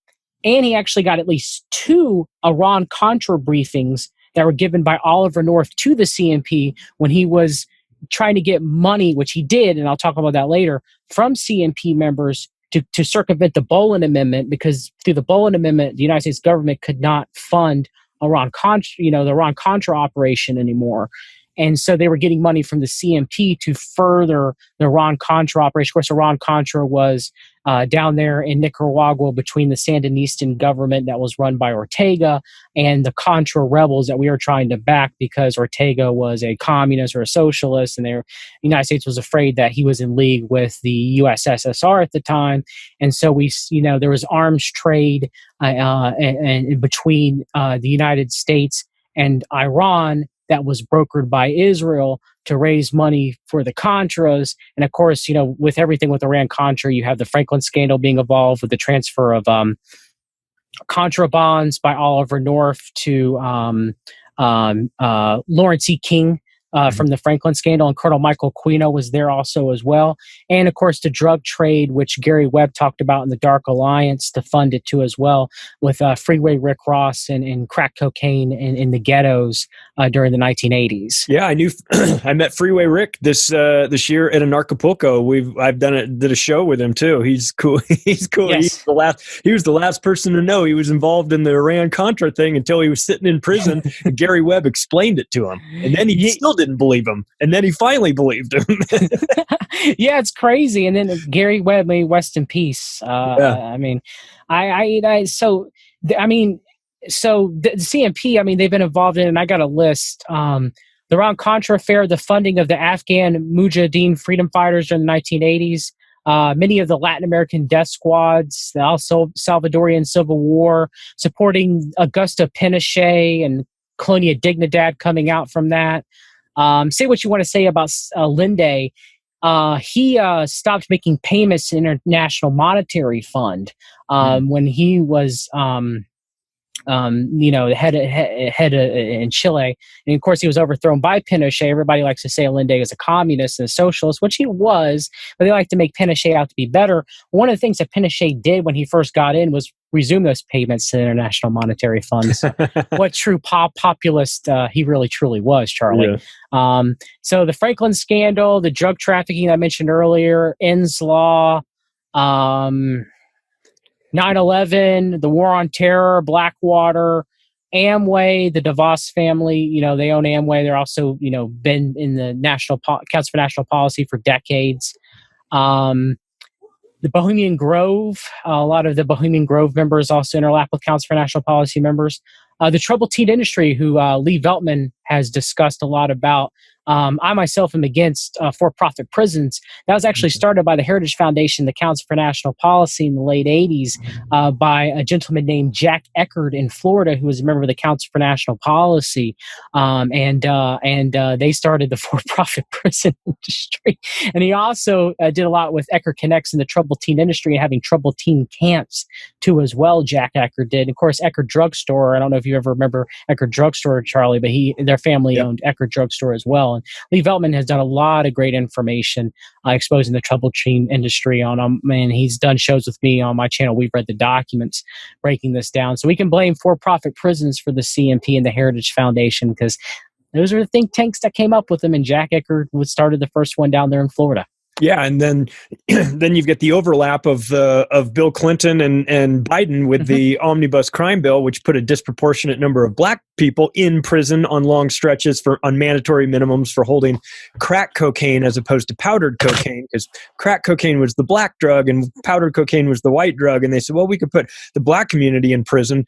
and he actually got at least 2 Iran-Contra briefings that were given by Oliver North to the CMP when he was trying to get money, which he did, and I'll talk about that later, from CMP members to circumvent the Bolin Amendment, because through the Bolin Amendment, the United States government could not fund the Iran-Contra operation anymore. And so they were getting money from the CMP to further the Iran-Contra operation. Of course, Iran-Contra was down there in Nicaragua between the Sandinistan government that was run by Ortega and the Contra rebels that we were trying to back because Ortega was a communist or a socialist, and the United States was afraid that he was in league with the USSR at the time. And so there was arms trade and between the United States and Iran that was brokered by Israel to raise money for the Contras. And of course, with everything with Iran-Contra, you have the Franklin scandal being involved with the transfer of Contra bonds by Oliver North to Lawrence E. King from the Franklin scandal, and Colonel Michael Aquino was there also as well. And of course, the drug trade, which Gary Webb talked about in the Dark Alliance to fund it too as well, with Freeway Rick Ross and crack cocaine in the ghettos during the 1980s. Yeah, I met Freeway Rick this year at Acapulco. Did a show with him too. He's cool. He's cool. Yes. He was the last person to know he was involved in the Iran-Contra thing until he was sitting in prison. And Gary Webb explained it to him, and then he still didn't believe him, and then he finally believed him. Yeah, it's crazy. And then Gary Webb, may rest in peace. So the CMP, they've been involved in, and I got a list. The Iran-Contra affair, the funding of the Afghan Mujahideen freedom fighters during the 1980s, many of the Latin American death squads, the El Salvadorian Civil War, supporting Augusto Pinochet and Colonia Dignidad coming out from that. Say what you want to say about Linde. He stopped making payments to the International Monetary Fund when he was head in Chile. And of course, he was overthrown by Pinochet. Everybody likes to say Allende is a communist and a socialist, which he was, but they like to make Pinochet out to be better. One of the things that Pinochet did when he first got in was resume those payments to the International Monetary Fund. What true populist he really truly was, Charlie. Yeah. So the Franklin scandal, the drug trafficking I mentioned earlier, Enns Law, 9/11, the War on Terror, Blackwater, Amway, the DeVos family, they own Amway. They're also, been in the Council for National Policy for decades. The Bohemian Grove, a lot of the Bohemian Grove members also interlap with Council for National Policy members. The troubled teen industry, who Lee Veltman has discussed a lot about. I myself am against for-profit prisons. That was actually started by the Heritage Foundation, the Council for National Policy in the late 80s by a gentleman named Jack Eckerd in Florida, who was a member of the Council for National Policy. And they started the for-profit prison industry. And he also did a lot with Eckerd Connects in the troubled teen industry and having troubled teen camps too as well, Jack Eckerd did. And of course, Eckerd Drugstore, I don't know if you ever remember Eckerd Drugstore, Charlie, but their family owned Eckerd Drugstore as well. And Lee Veltman has done a lot of great information exposing the troubled teen industry on them. And he's done shows with me on my channel. We've read the documents breaking this down. So we can blame for-profit prisons for the CMP and the Heritage Foundation because those are the think tanks that came up with them. And Jack Eckerd started the first one down there in Florida. Yeah, and then you've got the overlap of Bill Clinton and Biden with the omnibus crime bill, which put a disproportionate number of black people in prison on long stretches on mandatory minimums for holding crack cocaine as opposed to powdered cocaine, because crack cocaine was the black drug and powdered cocaine was the white drug. And they said, well, we could put the black community in prison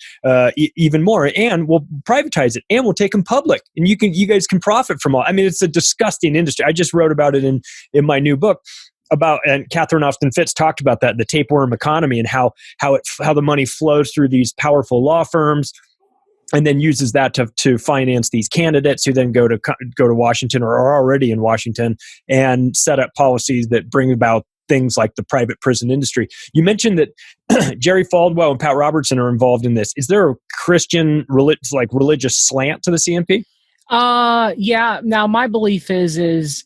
even more, and we'll privatize it, and we'll take them public, and you guys can profit from all. I mean, it's a disgusting industry. I just wrote about it in my new book. And Catherine Austin Fitts talked about that, the tapeworm economy, and how the money flows through these powerful law firms, and then uses that to finance these candidates who then go to Washington or are already in Washington and set up policies that bring about things like the private prison industry. You mentioned that Jerry Falwell and Pat Robertson are involved in this. Is there a Christian religious slant to the CMP? Yeah. Now, my belief is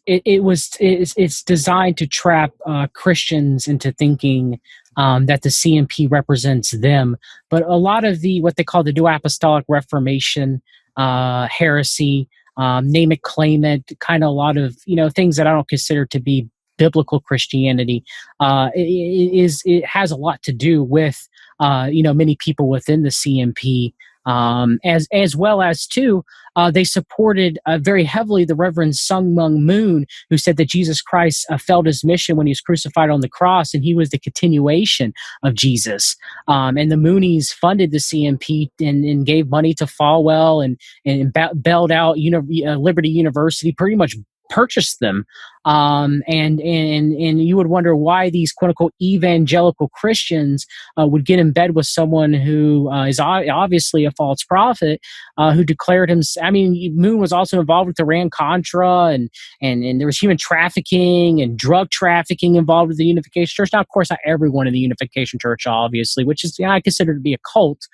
it's designed to trap Christians into thinking that the CMP represents them. But a lot of what they call the New Apostolic Reformation heresy, name it, claim it, kind of a lot of things that I don't consider to be biblical Christianity. It has a lot to do with many people within the CMP. As well as too, they supported very heavily the Reverend Sung Myung Moon, who said that Jesus Christ failed his mission when he was crucified on the cross, and he was the continuation of Jesus. And the Moonies funded the CMP and gave money to Falwell and bailed out Liberty University, pretty much purchased them. And you would wonder why these quote unquote evangelical Christians would get in bed with someone who is obviously a false prophet, who declared himself. I mean, Moon was also involved with Iran-Contra, and there was human trafficking and drug trafficking involved with the Unification Church. Now, of course, not everyone in the Unification Church, obviously, which is I consider to be a cult,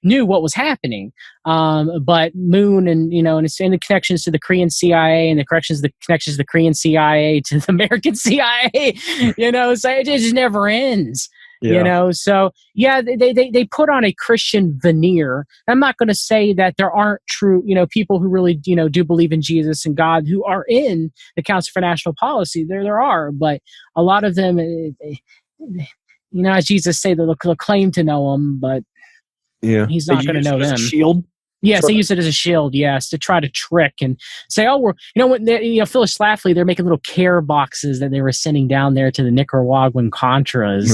knew what was happening. But Moon and the connections to the Korean CIA and the connections to the Korean CIA to the American CIA, so it just never ends. Yeah. So yeah, they put on a Christian veneer. I'm not going to say that there aren't true, people who really, do believe in Jesus and God who are in the Council for National Policy. There are, but a lot of them, as Jesus say, they'll claim to know him, but he's not going to know them. Shield. Yes, they use it as a shield, yes, to try to trick and say, oh, we're, Phyllis Schlafly, they're making little care boxes that they were sending down there to the Nicaraguan Contras,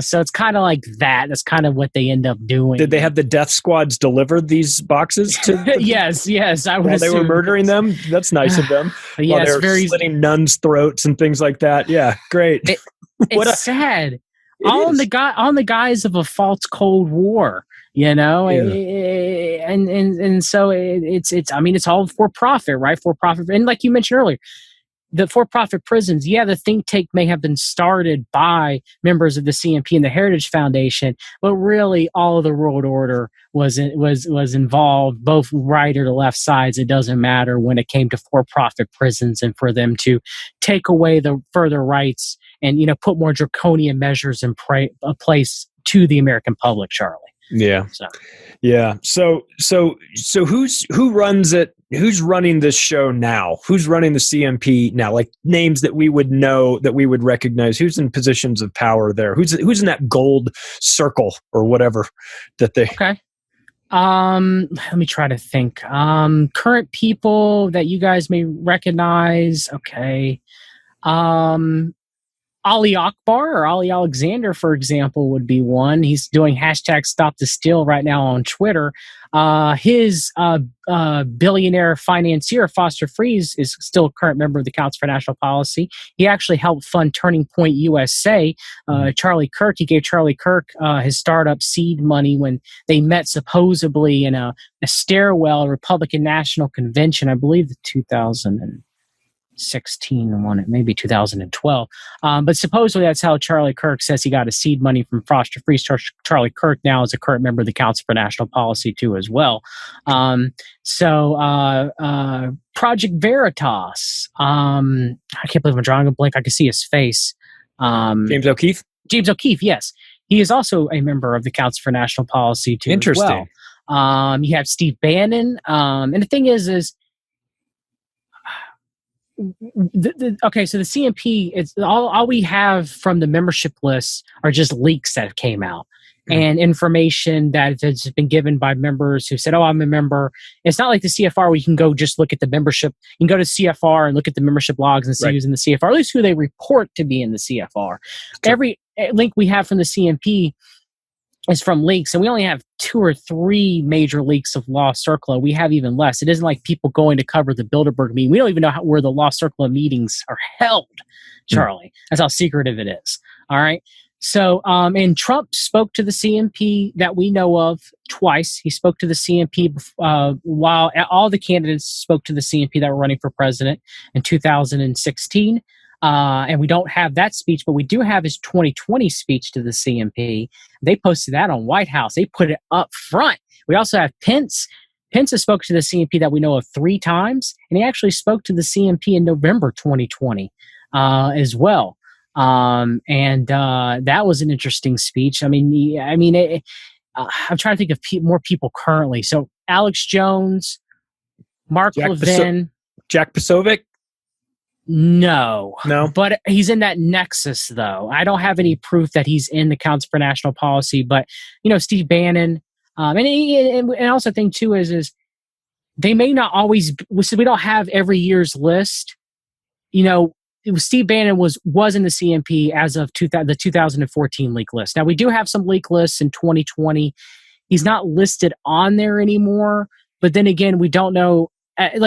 so it's kind of like that. That's kind of what they end up doing. Did they have the death squads deliver these boxes to Yes, I would while assume. they were murdering them? That's nice of them. Yes, while they were slitting nuns' throats and things like that. Yeah, great. It's sad. On the guise of a false Cold War. And so it's I mean, it's all for profit, right? For profit. And like you mentioned earlier, the for-profit prisons, the think tank may have been started by members of the CMP and the Heritage Foundation, but really all of the world order was involved, both right or the left sides. It doesn't matter when it came to for-profit prisons and for them to take away the further rights and put more draconian measures in place to the American public, Charlie. Yeah. Yeah. So who runs it? Who's running this show now? Who's running the CMP now? Like names that we would know, that we would recognize. Who's in positions of power there? Who's in that gold circle or whatever that they? Okay. Let me try to think. Current people that you guys may recognize. Okay. Ali Akbar or Ali Alexander, for example, would be one. He's doing hashtag Stop the Steal right now on Twitter. His billionaire financier, Foster Friess, is still a current member of the Council for National Policy. He actually helped fund Turning Point USA. Charlie Kirk, he gave Charlie Kirk his startup seed money when they met supposedly in a stairwell, Republican National Convention, I believe the 2016 one, maybe 2012. But supposedly that's how Charlie Kirk says he got his seed money from Foster Friess. Charlie Kirk now is a current member of the Council for National Policy too as well. Project Veritas. I can't believe I'm drawing a blank. I can see his face. James O'Keefe? James O'Keefe, yes. He is also a member of the Council for National Policy too. Interesting. As well. You have Steve Bannon. And the thing is okay, so the CMP, it's all we have from the membership lists are just leaks that came out and information that has been given by members who said, "Oh, I'm a member." It's not like the CFR where you can go just look at the membership. You can go to CFR and look at the membership logs and see who's in the CFR, at least who they report to be in the CFR. Every link we have from the CMP is from leaks, and we only have 2 or 3 major leaks of Law Circula. We have even less. It isn't like people going to cover the Bilderberg meeting. We don't even know where the Law Circula meetings are held, Charlie. That's how secretive it is. All right. So, and Trump spoke to the CMP that we know of twice. He spoke to the CMP while all the candidates spoke to the CMP that were running for president in 2016. And we don't have that speech, but we do have his 2020 speech to the CMP. They posted that on White House. They put it up front. We also have Pence. Pence has spoke to the CMP that we know of 3 times, and he actually spoke to the CMP in November 2020 as well. That was an interesting speech. I'm trying to think of more people currently. So Alex Jones, Mark Levin, Jack Posobiec. No, but he's in that nexus, though. I don't have any proof that he's in the Council for National Policy, but Steve Bannon, and also the thing too is they may not always. So we don't have every year's list. Steve Bannon was in the CMP as of the 2014 leak list. Now we do have some leak lists in 2020. He's not listed on there anymore, but then again, we don't know.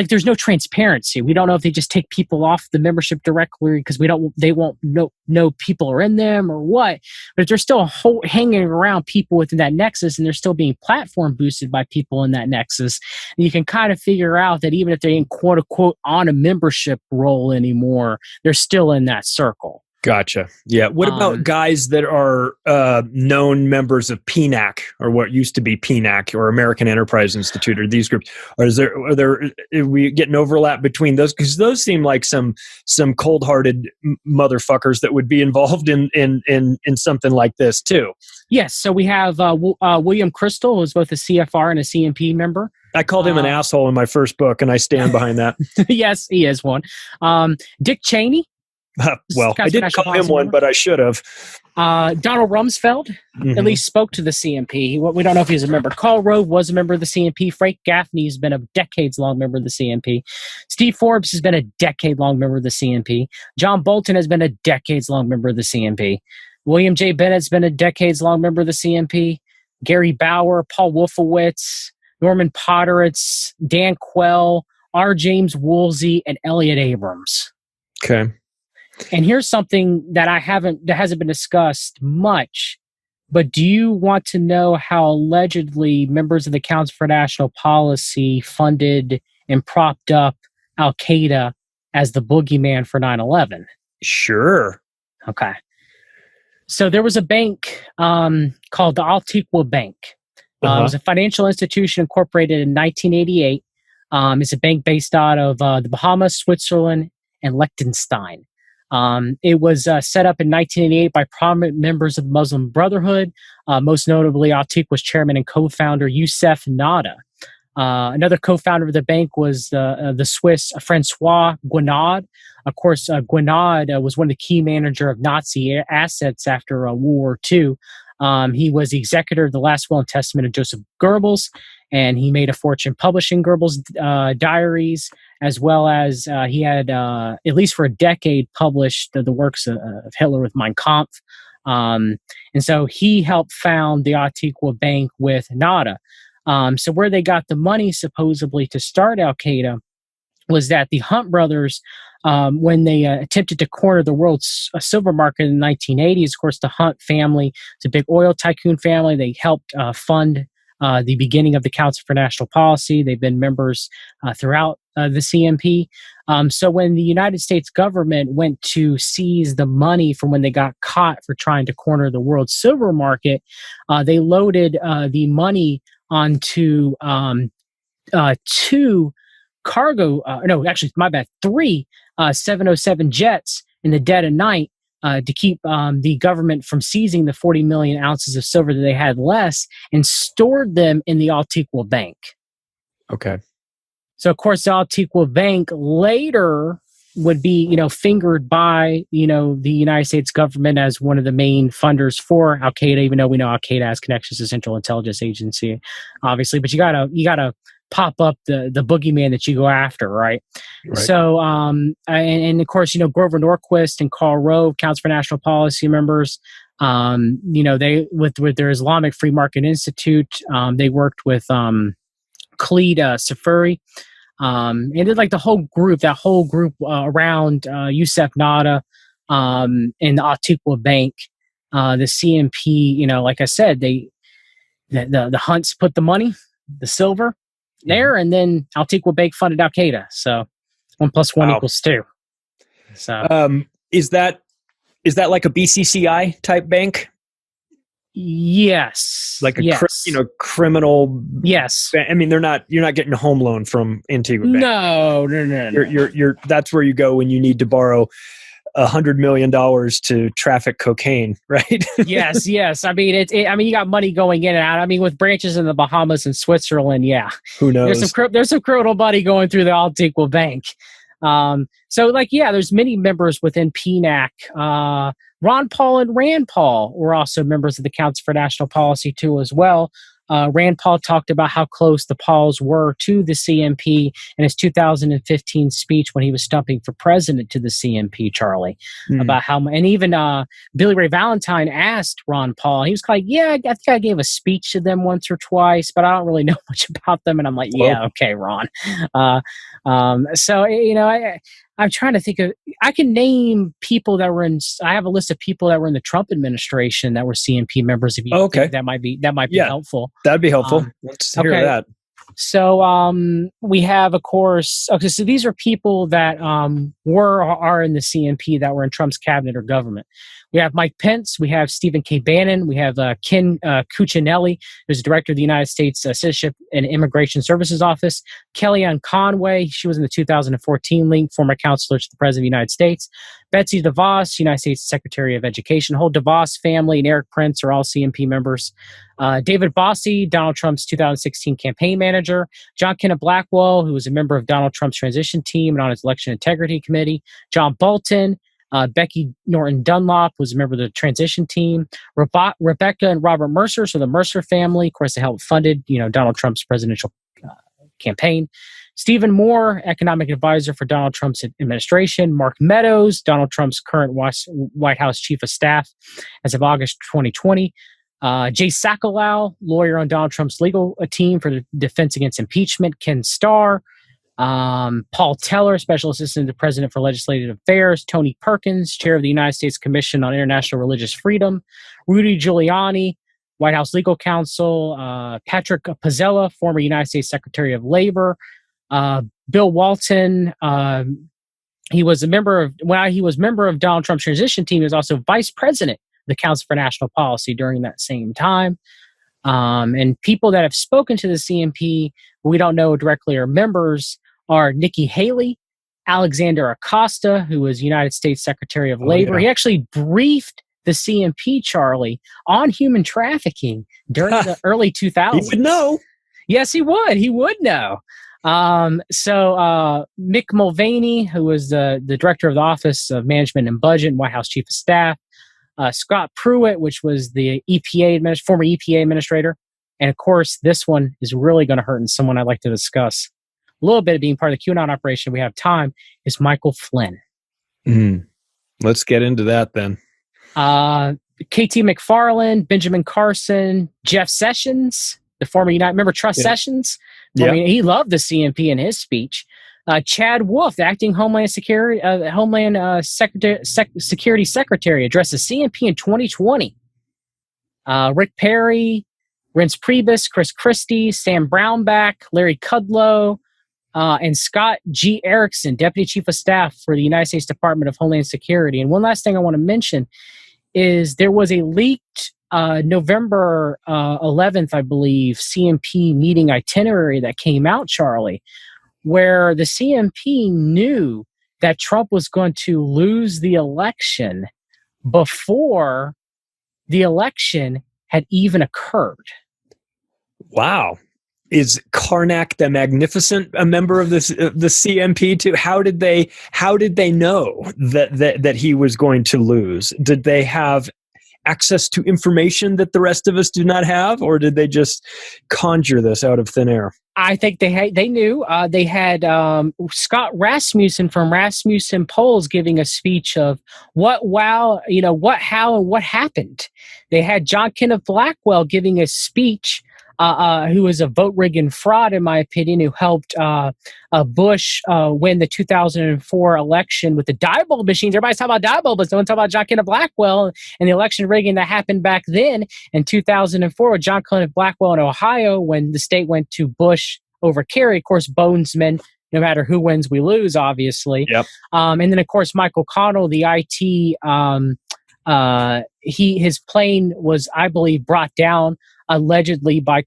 There's no transparency. We don't know if they just take people off the membership directly because they won't know people are in them or what. But if they're still hanging around people within that nexus and they're still being platform boosted by people in that nexus, you can kind of figure out that even if they ain't quote unquote on a membership role anymore, they're still in that circle. Gotcha. Yeah. What about guys that are known members of PNAC or what used to be PNAC or American Enterprise Institute or these groups? Or are we getting overlap between those? Because those seem like some cold-hearted motherfuckers that would be involved in something like this too. Yes. So we have William Crystal, who's both a CFR and a CMP member. I called him an asshole in my first book, and I stand behind that. Yes, he is one. Dick Cheney. Well, I didn't call him one, but I should have. Donald Rumsfeld at least spoke to the CMP. We don't know if he's a member. Karl Rove was a member of the CMP. Frank Gaffney has been a decades-long member of the CMP. Steve Forbes has been a decade-long member of the CMP. John Bolton has been a decades-long member of the CMP. William J. Bennett's been a decades-long member of the CMP. Gary Bauer, Paul Wolfowitz, Norman Potteritz, Dan Quell, R. James Woolsey, and Elliot Abrams. Okay. And here's something that hasn't been discussed much, but do you want to know how allegedly members of the Council for National Policy funded and propped up Al-Qaeda as the boogeyman for 9/11? Sure. Okay. So there was a bank called the Antigua Bank. It was a financial institution incorporated in 1988. It's a bank based out of the Bahamas, Switzerland, and Liechtenstein. It was set up in 1988 by prominent members of the Muslim Brotherhood, most notably Antigua's chairman and co-founder Youssef Nada. Another co-founder of the bank was the Swiss Francois Guinaud. Of course, Guinaud was one of the key manager of Nazi assets after World War II. He was the executor of the last will and testament of Joseph Goebbels, and he made a fortune publishing Goebbels' diaries, as well as he had, at least for a decade, published the works of Hitler with Mein Kampf. And so he helped found the Antigua Bank with Nada. So where they got the money supposedly to start Al-Qaeda was that the Hunt brothers, when they attempted to corner the world's silver market in the 1980s, of course, the Hunt family is a big oil tycoon family. They helped fund the beginning of the Council for National Policy. They've been members throughout the CNP. So when the United States government went to seize the money from when they got caught for trying to corner the world's silver market, they loaded the money onto two cargo, three 707 jets in the dead of night to keep the government from seizing the 40 million ounces of silver that they had less, and stored them in the Antigua Bank. Okay. So, of course, the Antigua Bank later would be, fingered by, the United States government as one of the main funders for Al-Qaeda, even though we know Al-Qaeda has connections to Central Intelligence Agency, obviously. But you gotta pop up the boogeyman that you go after, right? So, and of course, Grover Norquist and Karl Rove, Council for National Policy members, they with their Islamic Free Market Institute, they worked with Khalid Safari. And did like that whole group around Youssef Nada and the Antigua Bank, the CNP. Like I said, the Hunts put the money, the silver there, and then Antigua Bank funded Al Qaeda. So 1 + 1 = 2. So is that like a BCCI type bank? Yes. Like a criminal. Yes. I mean, you're not getting a home loan from Antigua Bank. No. You're that's where you go when you need to borrow $100 million to traffic cocaine, right? Yes. I mean, you got money going in and out. I mean, with branches in the Bahamas and Switzerland, yeah. Who knows? There's some criminal money going through the Antigua Bank. There's many members within PNAC. Ron Paul and Rand Paul were also members of the Council for National Policy too, as well. Rand Paul talked about how close the Pauls were to the CNP in his 2015 speech when he was stumping for president to the CNP, Charlie, about how, and even Billy Ray Valentine asked Ron Paul, he was like, I think I gave a speech to them once or twice, but I don't really know much about them. And I'm like, okay, Ron. I'm trying to think of, I can name people that were I have a list of people that were in the Trump administration that were CNP members. If you think that might be helpful. That'd be helpful. Let's hear that. So we have, of course, so these are people that were or are in the CNP that were in Trump's cabinet or government. We have Mike Pence, we have Stephen K. Bannon, we have Ken Cuccinelli, who's the director of the United States Citizenship and Immigration Services Office, Kellyanne Conway, she was in the 2014 link, former counselor to the President of the United States, Betsy DeVos, United States Secretary of Education, the whole DeVos family, and Eric Prince are all CNP members. David Bossie, Donald Trump's 2016 campaign manager, John Kenneth Blackwell, who was a member of Donald Trump's transition team and on his election integrity committee, John Bolton, Becky Norton Dunlop was a member of the transition team. Rebecca and Robert Mercer, so the Mercer family, of course, they helped funded, Donald Trump's presidential campaign. Stephen Moore, economic advisor for Donald Trump's administration. Mark Meadows, Donald Trump's current White House chief of staff as of August 2020. Jay Sekulow, lawyer on Donald Trump's legal team for the defense against impeachment. Ken Starr. Paul Teller, Special Assistant to the President for Legislative Affairs, Tony Perkins, Chair of the United States Commission on International Religious Freedom, Rudy Giuliani, White House Legal Counsel, Patrick Pizzella, former United States Secretary of Labor, Bill Walton, while he was member of Donald Trump's transition team, he was also vice president of the Council for National Policy during that same time. And people that have spoken to the CNP, we don't know directly are members, are Nikki Haley, Alexander Acosta, who was United States Secretary of Labor. He actually briefed the CNP, Charlie, on human trafficking during the early 2000s. He would know. Yes, he would. He would know. So Mick Mulvaney, who was the director of the Office of Management and Budget and White House Chief of Staff, Scott Pruitt, which was the former EPA administrator. And of course, this one is really going to hurt, and someone I'd like to discuss a little bit of being part of the QAnon operation. We have time, is Michael Flynn. Let's get into that then. KT McFarland, Benjamin Carson, Jeff Sessions, the former Remember Trust Sessions? I mean, he loved the CNP in his speech. Chad Wolf, the acting Homeland Security Secretary, addressed the CNP in 2020. Rick Perry, Reince Priebus, Chris Christie, Sam Brownback, Larry Kudlow, and Scott G. Erickson, Deputy Chief of Staff for the United States Department of Homeland Security. And one last thing I want to mention is there was a leaked November 11th, I believe, CNP meeting itinerary that came out, Charlie, where the CNP knew that Trump was going to lose the election before the election had even occurred. Wow. Is Karnak the Magnificent a member of the CNP too? How did they know that he was going to lose? Did they have access to information that the rest of us do not have, or did they just conjure this out of thin air? I think they knew. They had Scott Rasmussen from Rasmussen Polls giving a speech of what, how, and what happened. They had John Kenneth Blackwell giving a speech, who was a vote rigging fraud, in my opinion, who helped Bush win the 2004 election with the Diebold machines. Everybody's talking about Diebold, but no one talking about John Kenneth Blackwell and the election rigging that happened back then in 2004 with John Kenneth Blackwell in Ohio when the state went to Bush over Kerry. Of course, Bonesman, no matter who wins, we lose, obviously. Yep. And then, of course, Michael Connell, the IT, his plane was, I believe, brought down allegedly by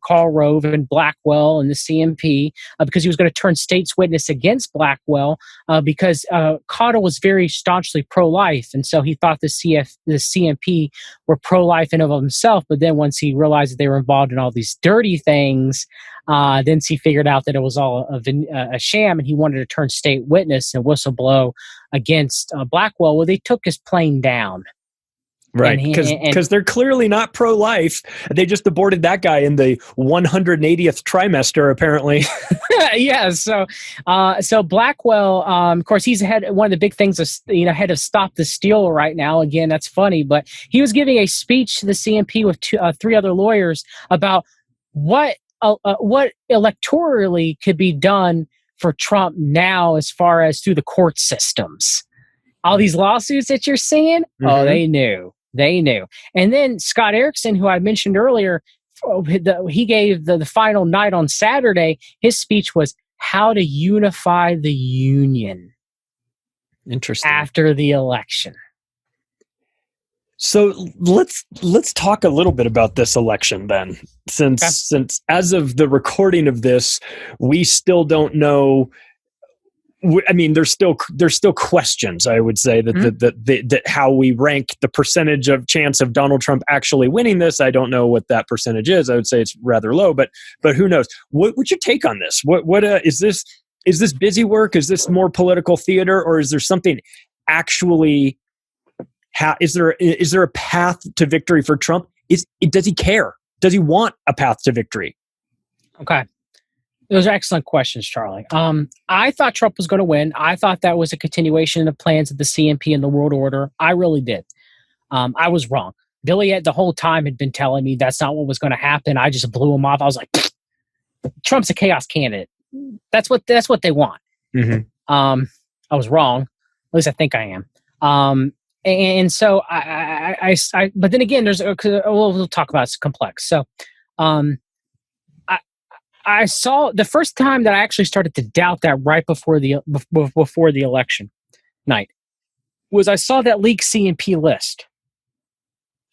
Karl Rove and Blackwell and the CNP because he was going to turn state's witness against Blackwell because Connell was very staunchly pro-life, and so he thought the CNP were pro-life in and of himself. But then once he realized that they were involved in all these dirty things, then he figured out that it was all a sham, and he wanted to turn state witness and whistleblow against Blackwell. Well, they took his plane down. Right, because they're clearly not pro-life. They just aborted that guy in the 180th trimester, apparently. Yeah, so Blackwell, of course, he's one of the big things, head of Stop the Steal right now. Again, that's funny, but he was giving a speech to the CNP with three other lawyers about what electorally could be done for Trump now as far as through the court systems. All these lawsuits that you're seeing, oh, they knew. They knew. And then Scott Erickson, who I mentioned earlier, he gave the final night on Saturday. His speech was how to unify the union. Interesting. After the election. So let's talk a little bit about this election then, since as of the recording of this, we still don't know. I mean, there's still questions. I would say that how we rank the percentage of chance of Donald Trump actually winning this. I don't know what that percentage is. I would say it's rather low, but who knows? What's your take on this? What is this? Is this busy work? Is this more political theater, or is there something actually? Is there a path to victory for Trump? Does he care? Does he want a path to victory? Okay. Those are excellent questions, Charlie. I thought Trump was going to win. I thought that was a continuation of the plans of the CNP and the world order. I really did. I was wrong. Billy the whole time had been telling me that's not what was going to happen. I just blew him off. I was like, Trump's a chaos candidate. That's what they want. Mm-hmm. I was wrong. At least I think I am. And so I but then again, we'll talk about it's complex. So, I saw the first time that I actually started to doubt that right before the election night was I saw that leaked CMP list.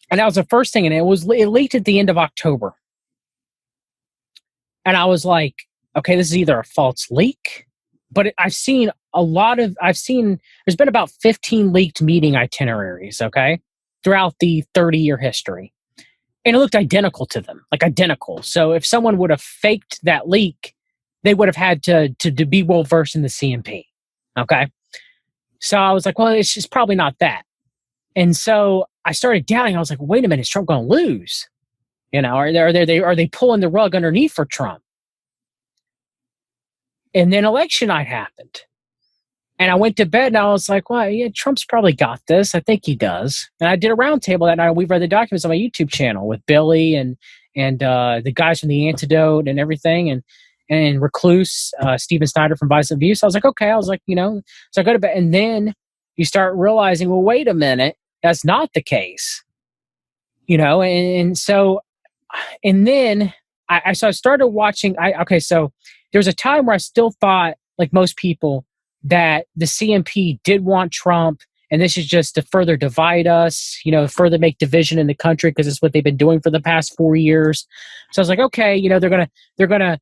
And that was the first thing, and it leaked at the end of October. And I was like, okay, this is either a false leak, but there's been about 15 leaked meeting itineraries, okay, throughout the 30-year history. And it looked identical to them, like identical. So if someone would have faked that leak, they would have had to be well versed in the CMP, okay? So I was like, well, it's just probably not that. And so I started doubting. I was like, wait a minute, is Trump going to lose? You know, are they pulling the rug underneath for Trump? And then election night happened. And I went to bed and I was like, well, yeah, Trump's probably got this. I think he does. And I did a roundtable that night. We've read the documents on my YouTube channel with Billy and the guys from The Antidote and everything. And Recluse, Stephen Snyder from Vice and View. So I was like, okay. I was like, so I go to bed. And then you start realizing, well, wait a minute. That's not the case. And then I started watching. So there was a time where I still thought, like most people, that the CMP did want Trump, and this is just to further divide us, further make division in the country, because it's what they've been doing for the past 4 years. So I was like, okay, they're gonna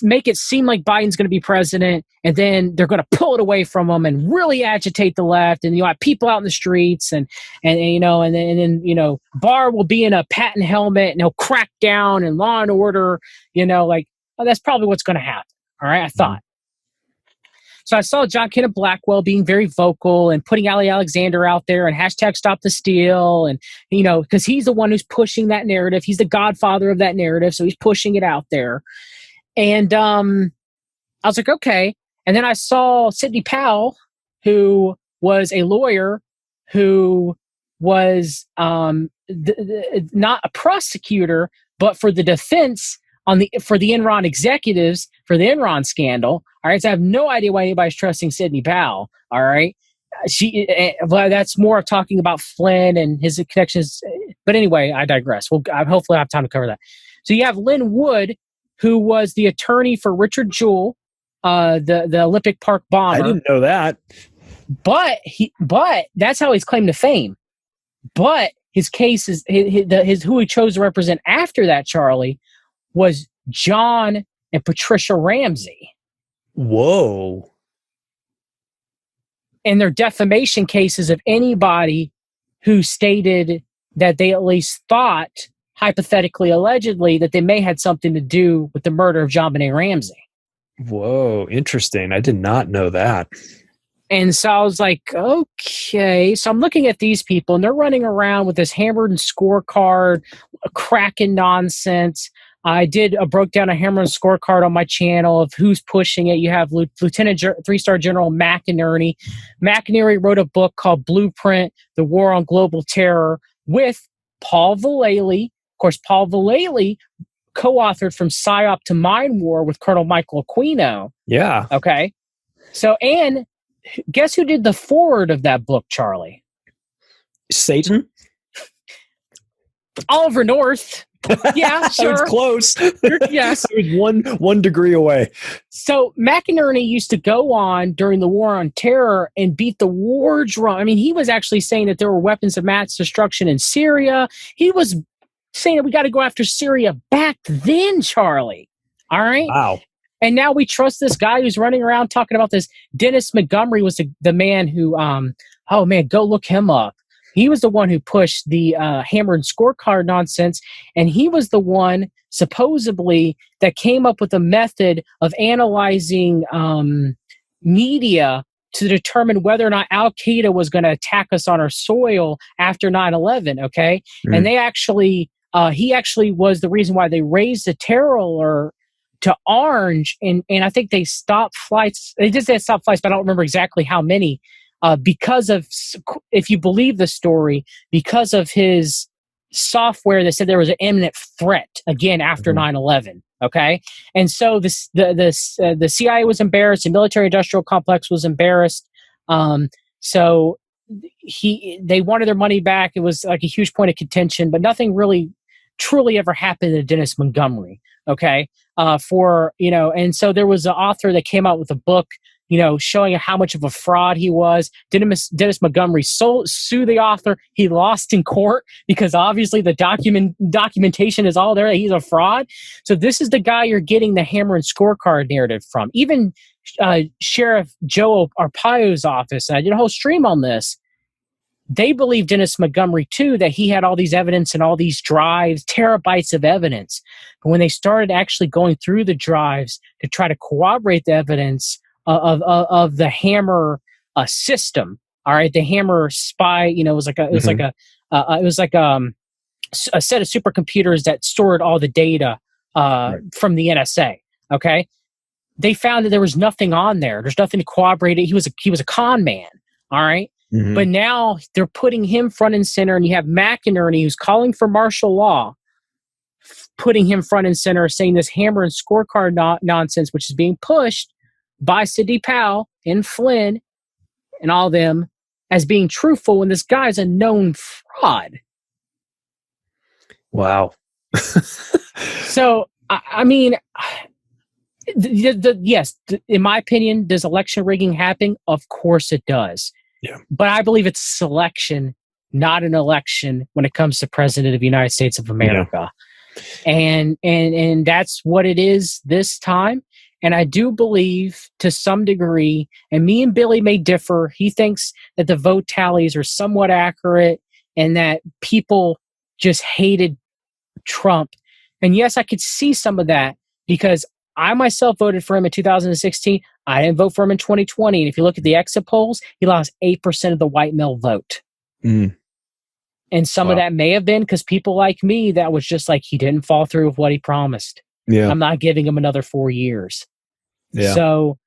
make it seem like Biden's going to be president, and then they're going to pull it away from him and really agitate the left, and have people out in the streets, and then Barr will be in a patent helmet and he'll crack down and Law and Order, that's probably what's going to happen. All right, I thought. So I saw John Kenneth Blackwell being very vocal and putting Ali Alexander out there and hashtag Stop the Steal, and because he's the one who's pushing that narrative. He's the godfather of that narrative, so he's pushing it out there. And I was like, okay. And then I saw Sidney Powell, who was a lawyer, who was not a prosecutor, but for the defense for the Enron executives for the Enron scandal. All right, so I have no idea why anybody's trusting Sidney Powell. All right, that's more of talking about Flynn and his connections. But anyway, I digress. Hopefully I have time to cover that. So you have Lynn Wood, who was the attorney for Richard Jewell, the Olympic Park bomber. I didn't know that. But that's how he's claimed to fame. But his case is his who he chose to represent after that, Charlie, was John and Patricia Ramsey. Whoa. And their defamation cases of anybody who stated that they at least thought, hypothetically, allegedly, that they may had something to do with the murder of John Benet Ramsey. Whoa, interesting. I did not know that. And so I was like, okay. So I'm looking at these people, and they're running around with this handwritten scorecard, cracking nonsense. I broke down a handwritten scorecard on my channel of who's pushing it. You have Lieutenant 3-star General McInerney. McInerney wrote a book called Blueprint, The War on Global Terror, with Paul Vallely. Of course, Paul Vallely co-authored From PSYOP to Mind War with Colonel Michael Aquino. Yeah. Okay. So, and guess who did the foreword of that book, Charlie? Satan? Oliver North. Yeah, sure. That was close. Yes. It was one degree away. So McInerney used to go on during the War on Terror and beat the war drum. I mean, he was actually saying that there were weapons of mass destruction in Syria. He was saying that we got to go after Syria back then, Charlie. All right? Wow. And now we trust this guy who's running around talking about this. Dennis Montgomery was the man who, oh man, go look him up. He was the one who pushed the hammered scorecard nonsense, and he was the one, supposedly, that came up with a method of analyzing media to determine whether or not Al-Qaeda was going to attack us on our soil after 9/11, okay? And they actually, he actually was the reason why they raised the terror alert to orange, and I think they stopped flights. They just said stop flights, but I don't remember exactly how many. Because of, if you believe the story, because of his software that said there was an imminent threat again after 9/11. Okay, and so the CIA was embarrassed, the military-industrial complex was embarrassed. So they wanted their money back. It was like a huge point of contention, but nothing really truly ever happened to Dennis Montgomery. Okay. And so there was an author that came out with a book, showing how much of a fraud he was. Dennis Montgomery sued the author. He lost in court because obviously the documentation is all there that he's a fraud. So this is the guy you're getting the hammer and scorecard narrative from. Even Sheriff Joe Arpaio's office, and I did a whole stream on this, they believe Dennis Montgomery too, that he had all these evidence and all these drives, terabytes of evidence. But when they started actually going through the drives to try to corroborate the evidence of the Hammer system, all right, the Hammer spy, it was like a set of supercomputers that stored all the data from the NSA. Okay, they found that there was nothing on there. There's nothing to corroborate it. He was a con man. All right. Mm-hmm. But now they're putting him front and center, and you have McInerney, who's calling for martial law, putting him front and center, saying this hammer and scorecard nonsense, which is being pushed by Sidney Powell and Flynn and all them as being truthful when this guy's a known fraud. Wow. So, I mean, yes, in my opinion, does election rigging happen? Of course it does. Yeah. But I believe it's selection, not an election when it comes to President of the United States of America. Yeah. And that's what it is this time. And I do believe to some degree, and me and Billy may differ, he thinks that the vote tallies are somewhat accurate and that people just hated Trump. And yes, I could see some of that because I myself voted for him in 2016. I didn't vote for him in 2020. And if you look at the exit polls, he lost 8% of the white male vote. Mm. And some of that may have been because people like me, that was just like, he didn't fall through with what he promised. Yeah. I'm not giving him another 4 years. Yeah. So,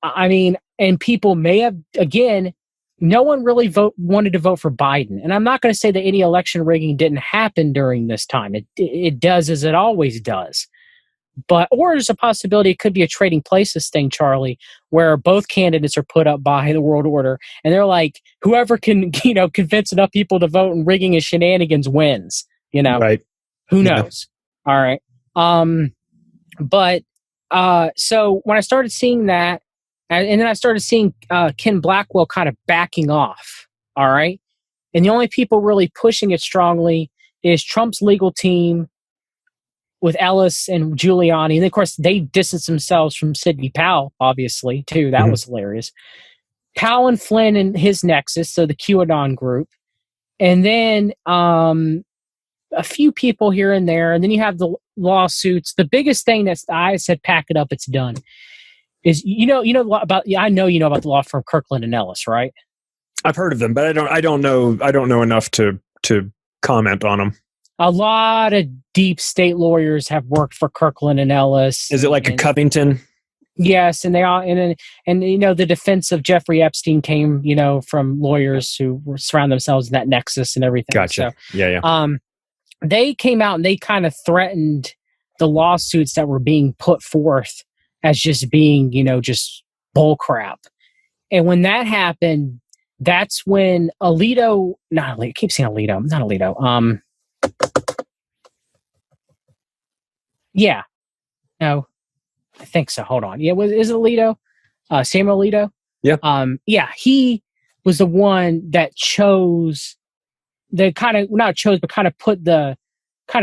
I mean, and people may have, again, no one really wanted to vote for Biden. And I'm not going to say that any election rigging didn't happen during this time. It does as it always does. Or there's a possibility it could be a trading places thing, Charlie, where both candidates are put up by the world order, and they're like, whoever can, convince enough people to vote and rigging and shenanigans wins. Right? Who knows? All right. So when I started seeing that, and then I started seeing Ken Blackwell kind of backing off. All right, and the only people really pushing it strongly is Trump's legal team, with Ellis and Giuliani. And of course, they distanced themselves from Sidney Powell, obviously, too. That was hilarious. Powell and Flynn and his nexus, so the QAnon group. And then a few people here and there. And then you have the lawsuits. The biggest thing that's, I said, pack it up, it's done, is, I know you know about the law firm Kirkland and Ellis, right? I've heard of them, but I don't know enough to comment on them. A lot of deep state lawyers have worked for Kirkland and Ellis. Is it like a Covington? Yes, and they all and the defense of Jeffrey Epstein came, from lawyers who surround themselves in that nexus and everything. Gotcha. So, yeah. They came out and they kind of threatened the lawsuits that were being put forth as just being, just bull crap. And when that happened, that's when Alito, I keep saying Alito, not Alito. Yeah. No, I think so. Hold on. Yeah, is it Alito? Samuel Alito? Yeah. Yeah, he was the one that chose but kind of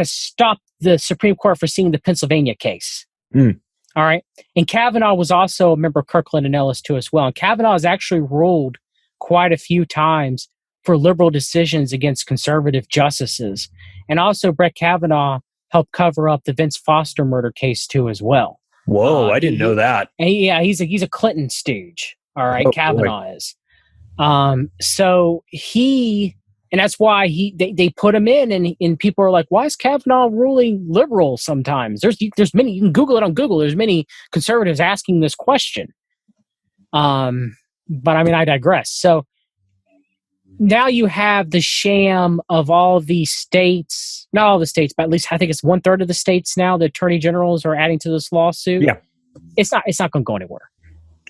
stopped the Supreme Court for seeing the Pennsylvania case. Mm. All right. And Kavanaugh was also a member of Kirkland and Ellis too as well. And Kavanaugh has actually ruled quite a few times for liberal decisions against conservative justices. And also Brett Kavanaugh helped cover up the Vince Foster murder case too as well. Whoa, I didn't know that. And he's a Clinton stooge. All right, Kavanaugh is. So and that's why they put him in, and people are like, why is Kavanaugh ruling liberal sometimes? There's many, you can Google it on Google. There's many conservatives asking this question. But I mean, I digress. So now you have the sham of all of these states, not all the states, but at least I think it's 1/3 of the states now. The attorney generals are adding to this lawsuit. Yeah, it's not going to go anywhere.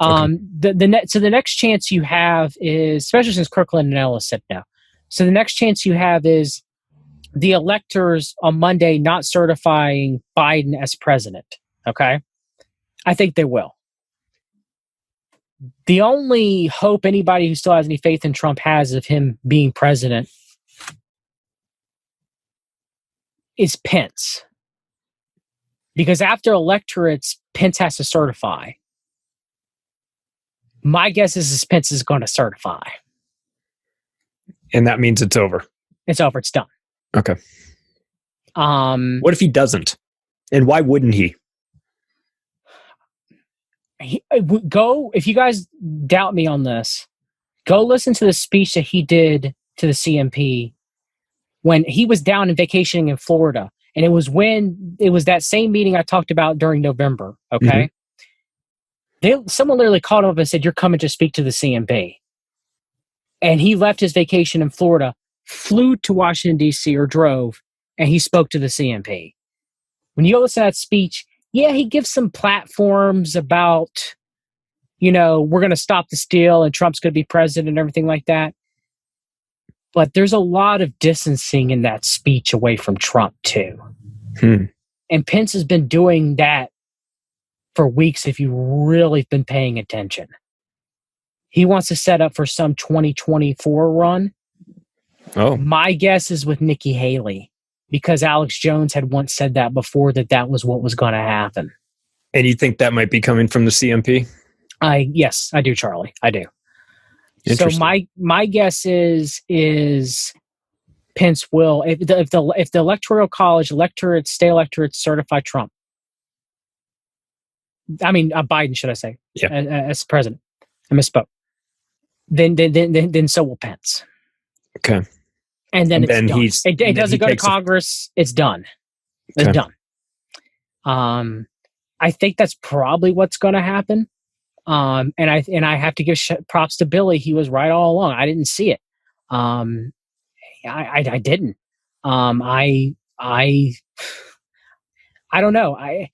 Okay. So the next chance you have is, especially since Kirkland and Ellis said no. So the next chance you have is the electors on Monday not certifying Biden as president. Okay? I think they will. The only hope anybody who still has any faith in Trump has of him being president is Pence. Because after electorates, Pence has to certify. My guess is Pence is going to certify. And that means it's over. It's over. It's done. Okay. What if he doesn't? And why wouldn't he? If you guys doubt me on this, go listen to the speech that he did to the CMP when he was down and vacationing in Florida. And it was that same meeting I talked about during November. Okay. Someone literally called him up and said, "You're coming to speak to the CMP." And he left his vacation in Florida, flew to Washington, D.C. or drove, and he spoke to the CMP. When you go listen to that speech, yeah, he gives some platforms about, we're going to stop the steal and Trump's going to be president and everything like that. But there's a lot of distancing in that speech away from Trump, too. And Pence has been doing that for weeks if you've really been paying attention. He wants to set up for some 2024 run. Oh. My guess is with Nikki Haley, because Alex Jones had once said that before, that was what was going to happen. And you think that might be coming from the CMP? Yes, I do, Charlie. I do. So my guess is Pence will, if the Electoral College state electorates certify Trump. I mean Biden, should I say? Yeah. As president, I misspoke. Then so will Pence. Okay. And then it's done. It doesn't go to Congress. It's done. It's done. I think that's probably what's going to happen. And I have to give props to Billy. He was right all along. I didn't see it. I didn't. I don't know.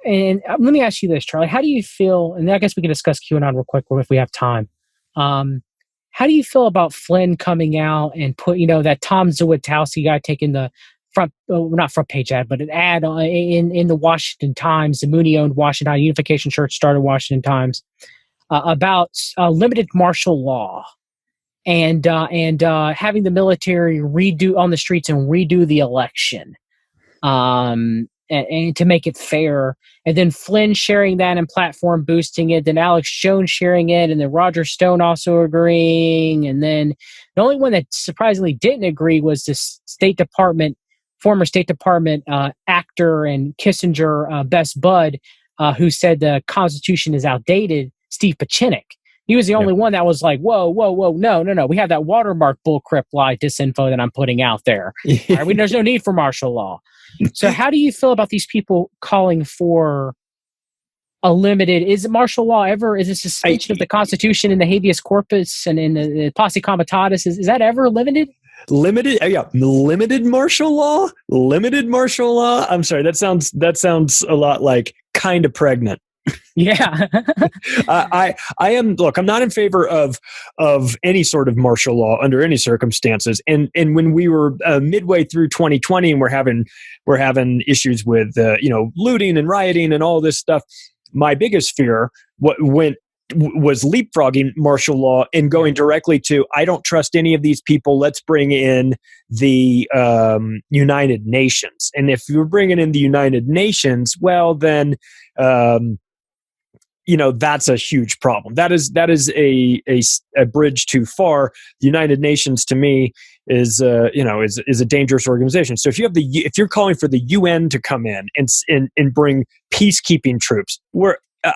And let me ask you this, Charlie. How do you feel? And I guess we can discuss QAnon real quick if we have time. How do you feel about Flynn coming out and put, that Tom Zawitowski guy taking the not front page ad, but an ad in the Washington Times, the Mooney-owned Washington Unification Church started Washington Times, about limited martial law and having the military redo on the streets and redo the election, and to make it fair. And then Flynn sharing that and platform boosting it, then Alex Jones sharing it, and then Roger Stone also agreeing. And then the only one that surprisingly didn't agree was this former State Department actor and Kissinger best bud, who said the Constitution is outdated, Steve Pachinik. He was the only one that was like, whoa, no. We have that watermark bullcrap lie disinfo that I'm putting out there. All right, there's no need for martial law. So how do you feel about these people calling for a limited, is martial law ever, is this a suspension of the Constitution and the habeas corpus and in the posse comitatus, is that ever limited? Limited martial law. I'm sorry. That sounds a lot like kind of pregnant. Yeah. I am. Look, I'm not in favor of any sort of martial law under any circumstances. And when we were midway through 2020 and we're having issues with looting and rioting and all this stuff, my biggest fear was leapfrogging martial law and going directly to, I don't trust any of these people. Let's bring in the United Nations. And if you're bringing in the United Nations, well, then, that's a huge problem. That is a bridge too far. The United Nations, to me, is a dangerous organization. So if you're calling for the UN to come in and bring peacekeeping troops,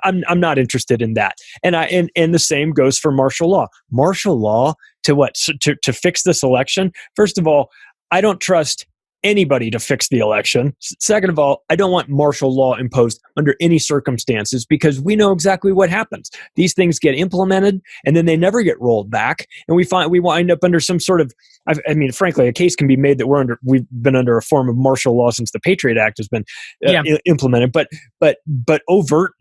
I'm not interested in that. And the same goes for martial law. Martial law to what? To fix this election? First of all, I don't trust anybody to fix the election. Second of all, I don't want martial law imposed under any circumstances, because we know exactly what happens. These things get implemented and then they never get rolled back, and we wind up under some sort of, frankly, a case can be made that we've been under a form of martial law since the Patriot Act has been implemented, but overt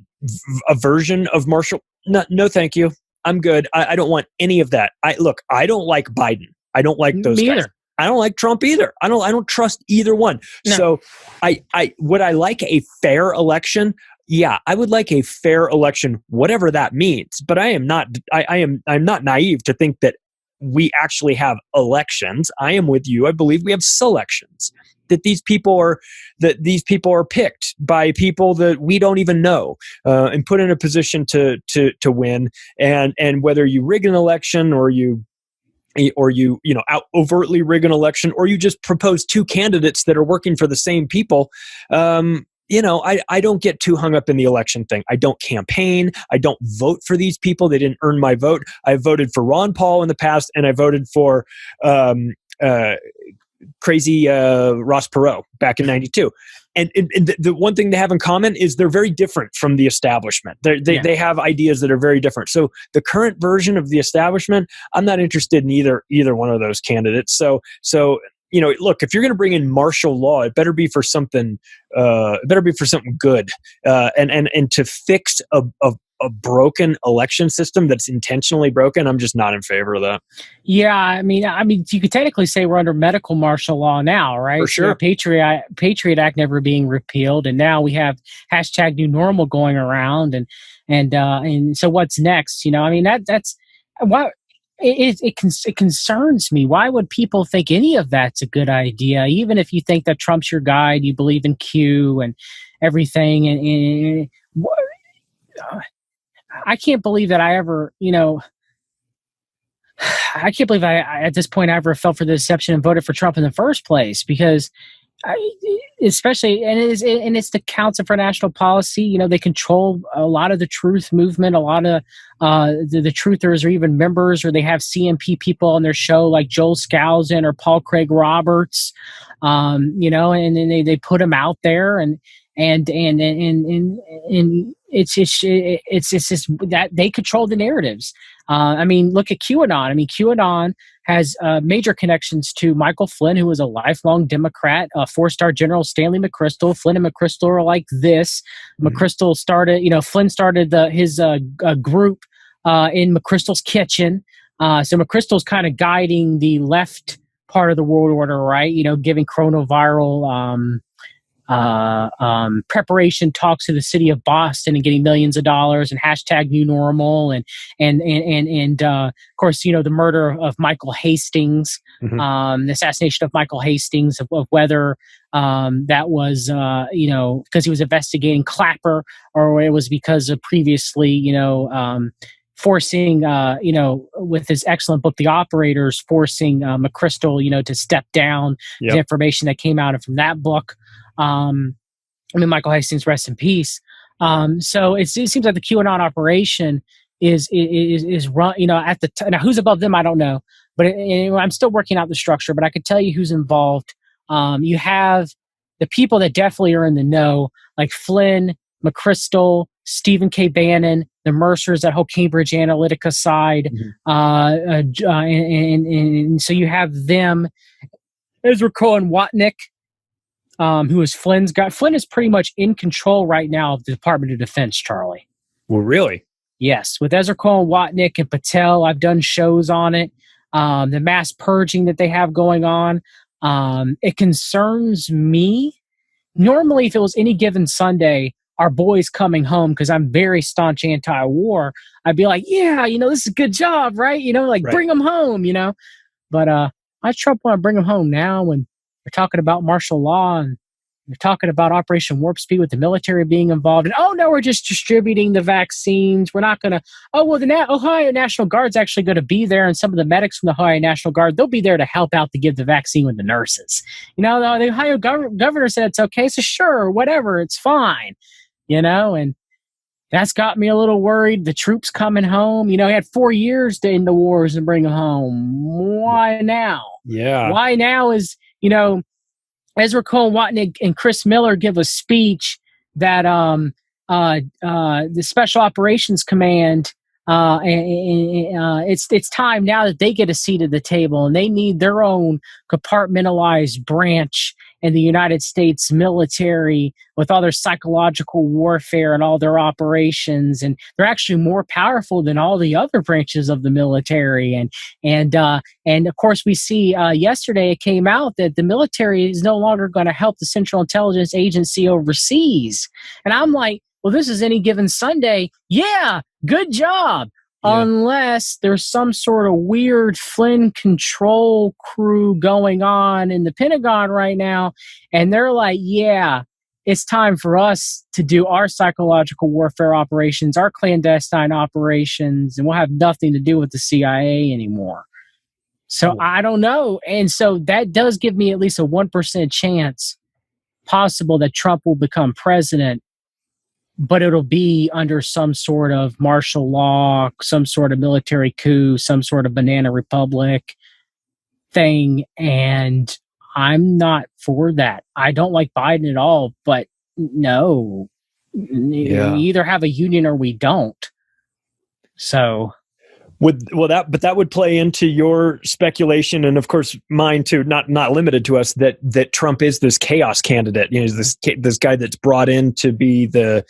a version of martial, no thank you, I'm good. I don't want any of that. I don't like Biden. I don't like those guys. I don't like Trump either. I don't trust either one. No. So would I like a fair election? Yeah, I would like a fair election, whatever that means. But I'm not naive to think that we actually have elections. I am with you. I believe we have selections. That these people are picked by people that we don't even know and put in a position to win. And whether you rig an election or you out overtly rig an election, or you just propose two candidates that are working for the same people, I don't get too hung up in the election thing. I don't campaign. I don't vote for these people. They didn't earn my vote. I voted for Ron Paul in the past, and I voted for crazy Ross Perot back in '92. And the one thing they have in common is they're very different from the establishment. They have ideas that are very different. So the current version of the establishment, I'm not interested in either one of those candidates. So look, if you're going to bring in martial law, it better be for something. It better be for something good. And to fix a broken election system that's intentionally broken, I'm just not in favor of that. Yeah, I mean, you could technically say we're under medical martial law now, right? For sure. So Patriot Act never being repealed, and now we have #new normal going around, and so what's next? That's why it concerns me. Why would people think any of that's a good idea? Even if you think that Trump's your guy, you believe in Q and everything, and I can't believe that I ever, I can't believe I at this point I ever fell for the deception and voted for Trump in the first place, because it's the Council for National Policy. They control a lot of the truth movement. A lot of the truthers are even members, or they have CMP people on their show like Joel Skousen or Paul Craig Roberts. And then they put them out there, and it's just that they control the narratives. Look at QAnon. QAnon has major connections to Michael Flynn, who was a lifelong Democrat, 4-star General Stanley McChrystal. Flynn and McChrystal are like this. McChrystal started, Flynn started his group in McChrystal's kitchen. So McChrystal's kind of guiding the left part of the world order, right? Giving coronavirus preparation talks to the city of Boston and getting millions of dollars, and #new normal, and of course, the murder of Michael Hastings, the assassination of Michael Hastings, of whether that was because he was investigating Clapper, or it was because of previously forcing with his excellent book The Operators, forcing McChrystal to step down. The information that came out from that book. Michael Hastings, rest in peace. So it seems like the QAnon operation is run. At the now, who's above them, I don't know, but I'm still working out the structure. But I could tell you who's involved. You have the people that definitely are in the know, like Flynn, McChrystal, Stephen K. Bannon, the Mercers, that whole Cambridge Analytica side, and so you have them. Ezra Cohen Watnick, who is Flynn's guy. Flynn is pretty much in control right now of the Department of Defense, Charlie. Well, really? Yes. With Ezra Cohen Watnick and Patel, I've done shows on it. The mass purging that they have going on. It concerns me. Normally, if it was any given Sunday, our boys coming home, because I'm very staunch anti-war, I'd be like, yeah, this is a good job, right? Right. Bring them home, But I Trump want to bring them home now when they're talking about martial law, and they're talking about Operation Warp Speed with the military being involved. And, oh, no, we're just distributing the vaccines. We're not going to. Oh, well, the Ohio National Guard's actually going to be there, and some of the medics from the Ohio National Guard, they'll be there to help out to give the vaccine with the nurses. The Ohio governor said it's okay, so sure, whatever, it's fine. And that's got me a little worried. The troops coming home. He had 4 years to end the wars and bring them home. Why now? Yeah. Why now is, Ezra Cohen Watnick and Chris Miller give a speech that the Special Operations Command, it's time now that they get a seat at the table, and they need their own compartmentalized branch and the United States military with all their psychological warfare and all their operations, and they're actually more powerful than all the other branches of the military. And of course, we see yesterday it came out that the military is no longer going to help the Central Intelligence Agency overseas. And I'm like, well, this is Any Given Sunday. Yeah, good job. Yeah. Unless there's some sort of weird Flynn control crew going on in the Pentagon right now, and they're like, yeah, it's time for us to do our psychological warfare operations, our clandestine operations, and we'll have nothing to do with the CIA anymore. So I don't know. And so that does give me at least a 1% chance possible that Trump will become president, but it'll be under some sort of martial law, some sort of military coup, some sort of banana republic thing. And I'm not for that. I don't like Biden at all, but no, we either have a union or we don't. So that would play into your speculation, and of course mine too, not limited to us, that Trump is this chaos candidate. You know, this guy that's brought in to be the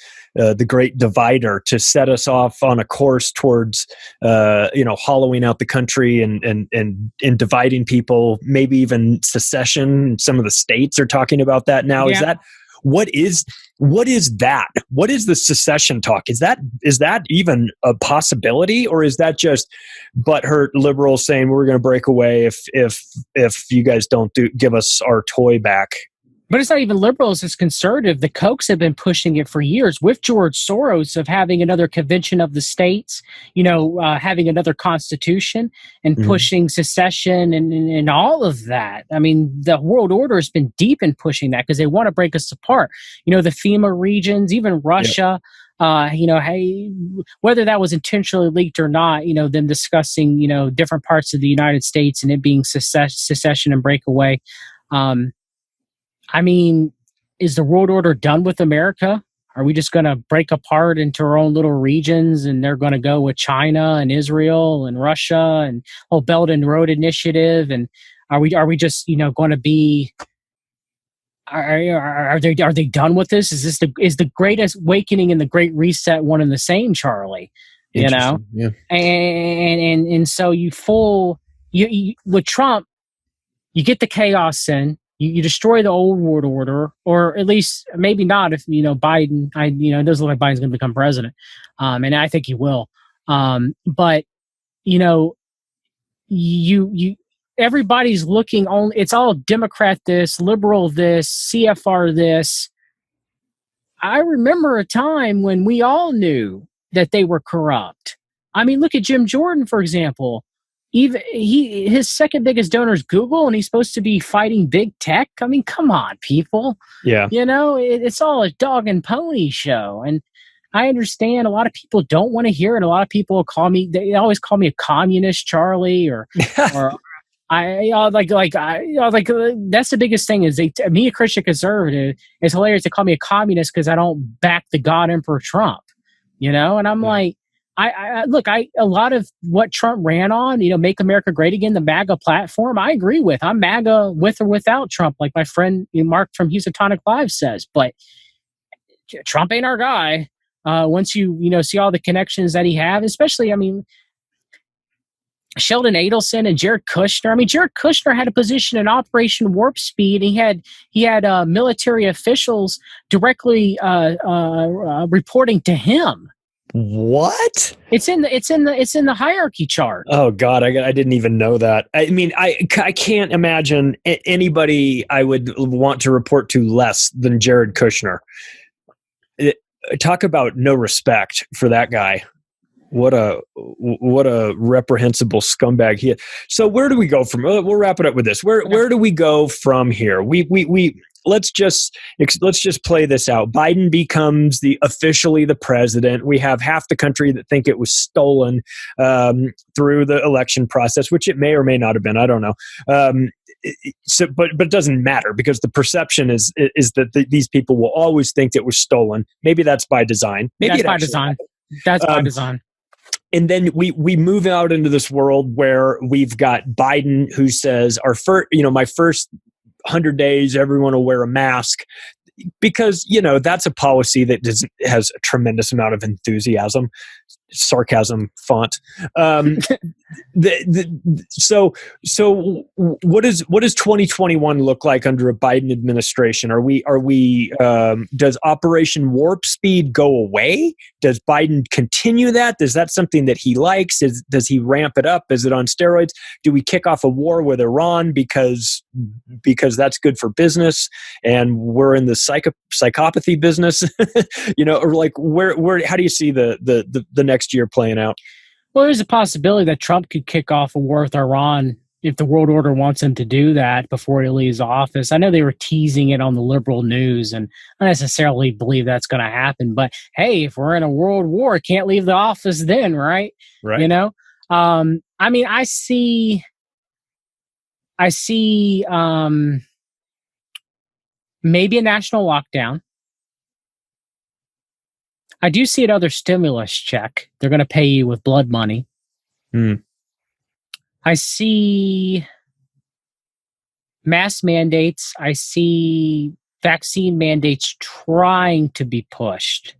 great divider, to set us off on a course towards hollowing out the country and dividing people, maybe even secession. Some of the states are talking about that now. Yeah. Is that what is that? What is the secession talk? Is that even a possibility, or is that just butthurt liberals saying we're going to break away if you guys don't give us our toy back? But it's not even liberals, it's conservative. The Kochs have been pushing it for years with George Soros of having another convention of the states, having another constitution and pushing secession and all of that. I mean, the world order has been deep in pushing that because they want to break us apart. The FEMA regions, even Russia, whether that was intentionally leaked or not, them discussing, different parts of the United States and it being secession and breakaway. I mean, is the world order done with America? Are we just going to break apart into our own little regions and they're going to go with China and Israel and Russia and whole Belt and Road Initiative? And are we just, going to be, are they done with this? Is the Great Awakening and the Great Reset one and the same, Charlie? Yeah. And so with Trump, you get the chaos in. You destroy the old world order, or at least maybe not if, Biden, it doesn't look like Biden's going to become president. And I think he will. But, everybody's looking on, it's all Democrat this, liberal this, CFR this. I remember a time when we all knew that they were corrupt. I mean, look at Jim Jordan, for example. Even his second biggest donor is Google, and he's supposed to be fighting big tech. I mean, come on, people. Yeah. It's all a dog and pony show. And I understand a lot of people don't want to hear it. A lot of people they always call me a communist, Charlie, or that's the biggest thing is me, a Christian conservative, it's hilarious to call me a communist because I don't back the God Emperor Trump, and I'm like, a lot of what Trump ran on, Make America Great Again, the MAGA platform, I agree with. I'm MAGA with or without Trump, like my friend Mark from Houston Tonic Live says. But Trump ain't our guy. Once you see all the connections that he have, especially, Sheldon Adelson and Jared Kushner. Jared Kushner had a position in Operation Warp Speed. And he had military officials directly reporting to him. What? It's in the hierarchy chart. Oh God, I didn't even know that. I can't imagine anybody I would want to report to less than Jared Kushner. Talk about no respect for that guy. What a reprehensible scumbag he is. So where do we go from? We'll wrap it up with this. Where do we go from here? Let's just play this out. Biden becomes officially the president. We have half the country that think it was stolen through the election process, which it may or may not have been. I don't know. But it doesn't matter because the perception is that these people will always think it was stolen. Maybe that's by design. That's by design. That's by design. And then we move out into this world where we've got Biden who says my first 100 days, everyone will wear a mask. Because, that's a policy that has a tremendous amount of enthusiasm, sarcasm font. So what does 2021 look like under a Biden administration? Does Operation Warp Speed go away? Does Biden continue that? Is that something that he likes? Does he ramp it up? Is it on steroids? Do we kick off a war with Iran because that's good for business and we're in the psychopathy business? Or like where how do you see the next year playing out? Well, there's a possibility that Trump could kick off a war with Iran if the world order wants him to do that before he leaves office. I know they were teasing it on the liberal news, and I don't necessarily believe that's going to happen. But hey, if we're in a world war, can't leave the office then, right? Right. I see maybe a national lockdown. I do see another stimulus check. They're going to pay you with blood money. I see mask mandates. I see vaccine mandates trying to be pushed.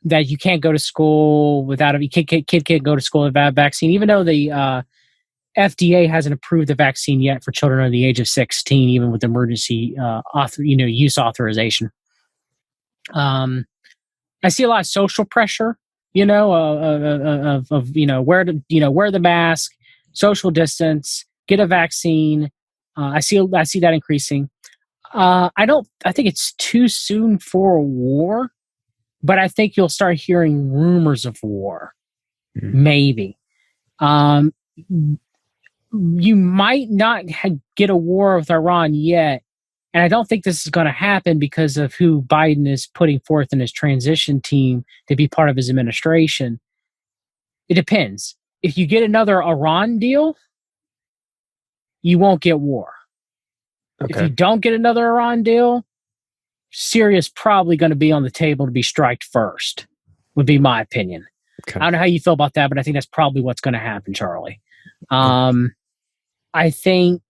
That you can't go to school without a kid can't go to school without a vaccine, even though the FDA hasn't approved the vaccine yet for children under the age of 16, even with emergency use authorization. I see a lot of social pressure, wear the mask, social distance, get a vaccine. I see that increasing. I think it's too soon for a war, but I think you'll start hearing rumors of war. Maybe. You might not get a war with Iran yet. And I don't think this is going to happen because of who Biden is putting forth in his transition team to be part of his administration. It depends. If you get another Iran deal, you won't get war. Okay. If you don't get another Iran deal, Syria's probably going to be on the table to be striked first, would be my opinion. Okay. I don't know how you feel about that, but I think that's probably what's going to happen, Charlie. I think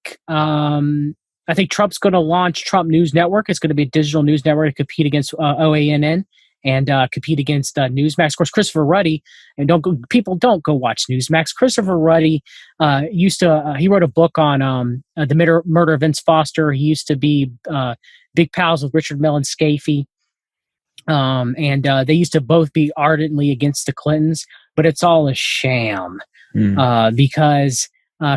Trump's going to launch Trump News Network. It's going to be a digital news network to compete against OANN and compete against Newsmax. Of course, Christopher Ruddy, and people don't go watch Newsmax. Christopher Ruddy he wrote a book on the murder of Vince Foster. He used to be big pals with Richard Mellon Scafee. And they used to both be ardently against the Clintons, but it's all a sham because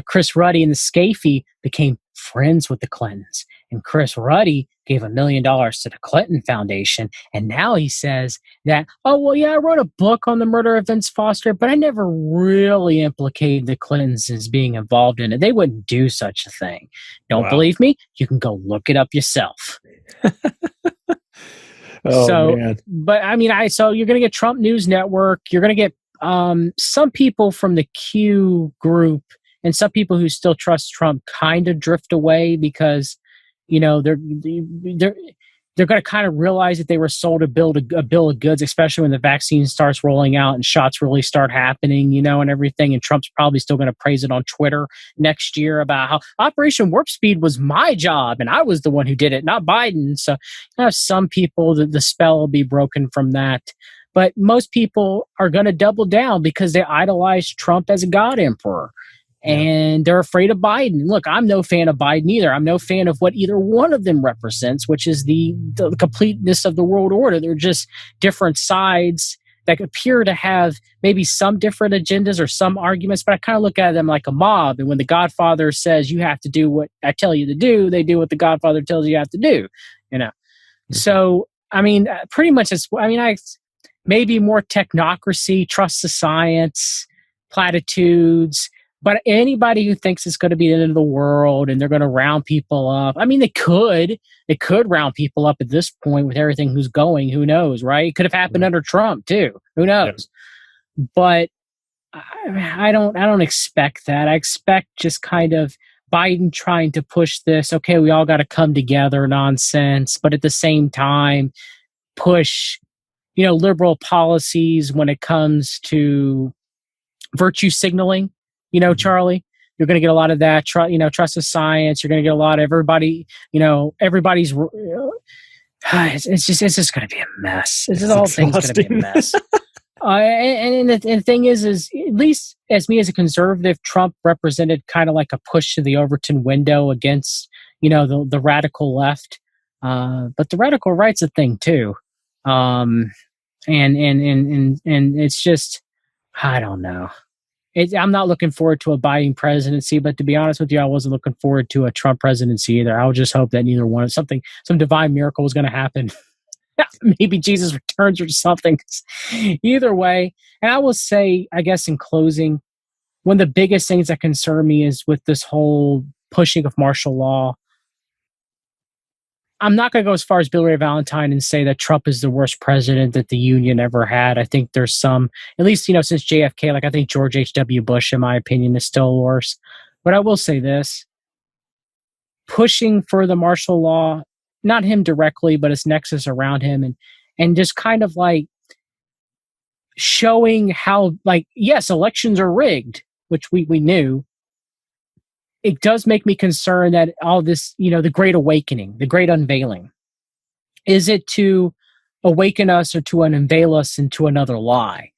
Chris Ruddy and the Scafee became friends with the Clintons. And Chris Ruddy gave $1 million to the Clinton Foundation. And now he says that, I wrote a book on the murder of Vince Foster, but I never really implicated the Clintons as being involved in it. They wouldn't do such a thing. Don't believe me? You can go look it up yourself. Man. But so you're going to get Trump News Network. You're going to get some people from the Q group and some people who still trust Trump kind of drift away because, they're going to kind of realize that they were sold a bill of goods, especially when the vaccine starts rolling out and shots really start happening, and everything. And Trump's probably still going to praise it on Twitter next year about how Operation Warp Speed was my job and I was the one who did it, not Biden. So some people, the spell will be broken from that. But most people are going to double down because they idolize Trump as a God emperor. And they're afraid of Biden. Look, I'm no fan of Biden either. I'm no fan of what either one of them represents, which is the completeness of the world order. They're just different sides that appear to have maybe some different agendas or some arguments, but I kind of look at them like a mob. And when the Godfather says you have to do what I tell you to do, they do what the Godfather tells you have to do. So pretty much maybe more technocracy, trust the science, platitudes. But anybody who thinks it's going to be the end of the world and they're going to round people up, they could round people up at this point with everything who's going. Who knows, right? It could have happened under Trump too. Who knows? Yeah. But I don't expect that. I expect just kind of Biden trying to push this. Okay, we all got to come together nonsense, but at the same time, push liberal policies when it comes to virtue signaling. Charlie, You're going to get a lot of that. Trust the science. You're going to get a lot of everybody. Everybody's. It's just going to be a mess. The whole thing's going to be a mess. And the thing is at least as me as a conservative, Trump represented kind of like a push to the Overton window against the radical left. But the radical right's a thing too. And it's just, I don't know. I'm not looking forward to a Biden presidency, but to be honest with you, I wasn't looking forward to a Trump presidency either. I would just hope that neither one, some divine miracle was going to happen. Maybe Jesus returns or something. Either way, and I will say, I guess in closing, one of the biggest things that concern me is with this whole pushing of martial law. I'm not going to go as far as Bill Ray Valentine and say that Trump is the worst president that the Union ever had. I think there's some, at least, since JFK, I think George H.W. Bush, in my opinion, is still worse. But I will say this, pushing for the martial law, not him directly, but his nexus around him, and just kind of showing how, yes, elections are rigged, which we knew. It does make me concerned that all this, the great awakening, the great unveiling, is it to awaken us or to unveil us into another lie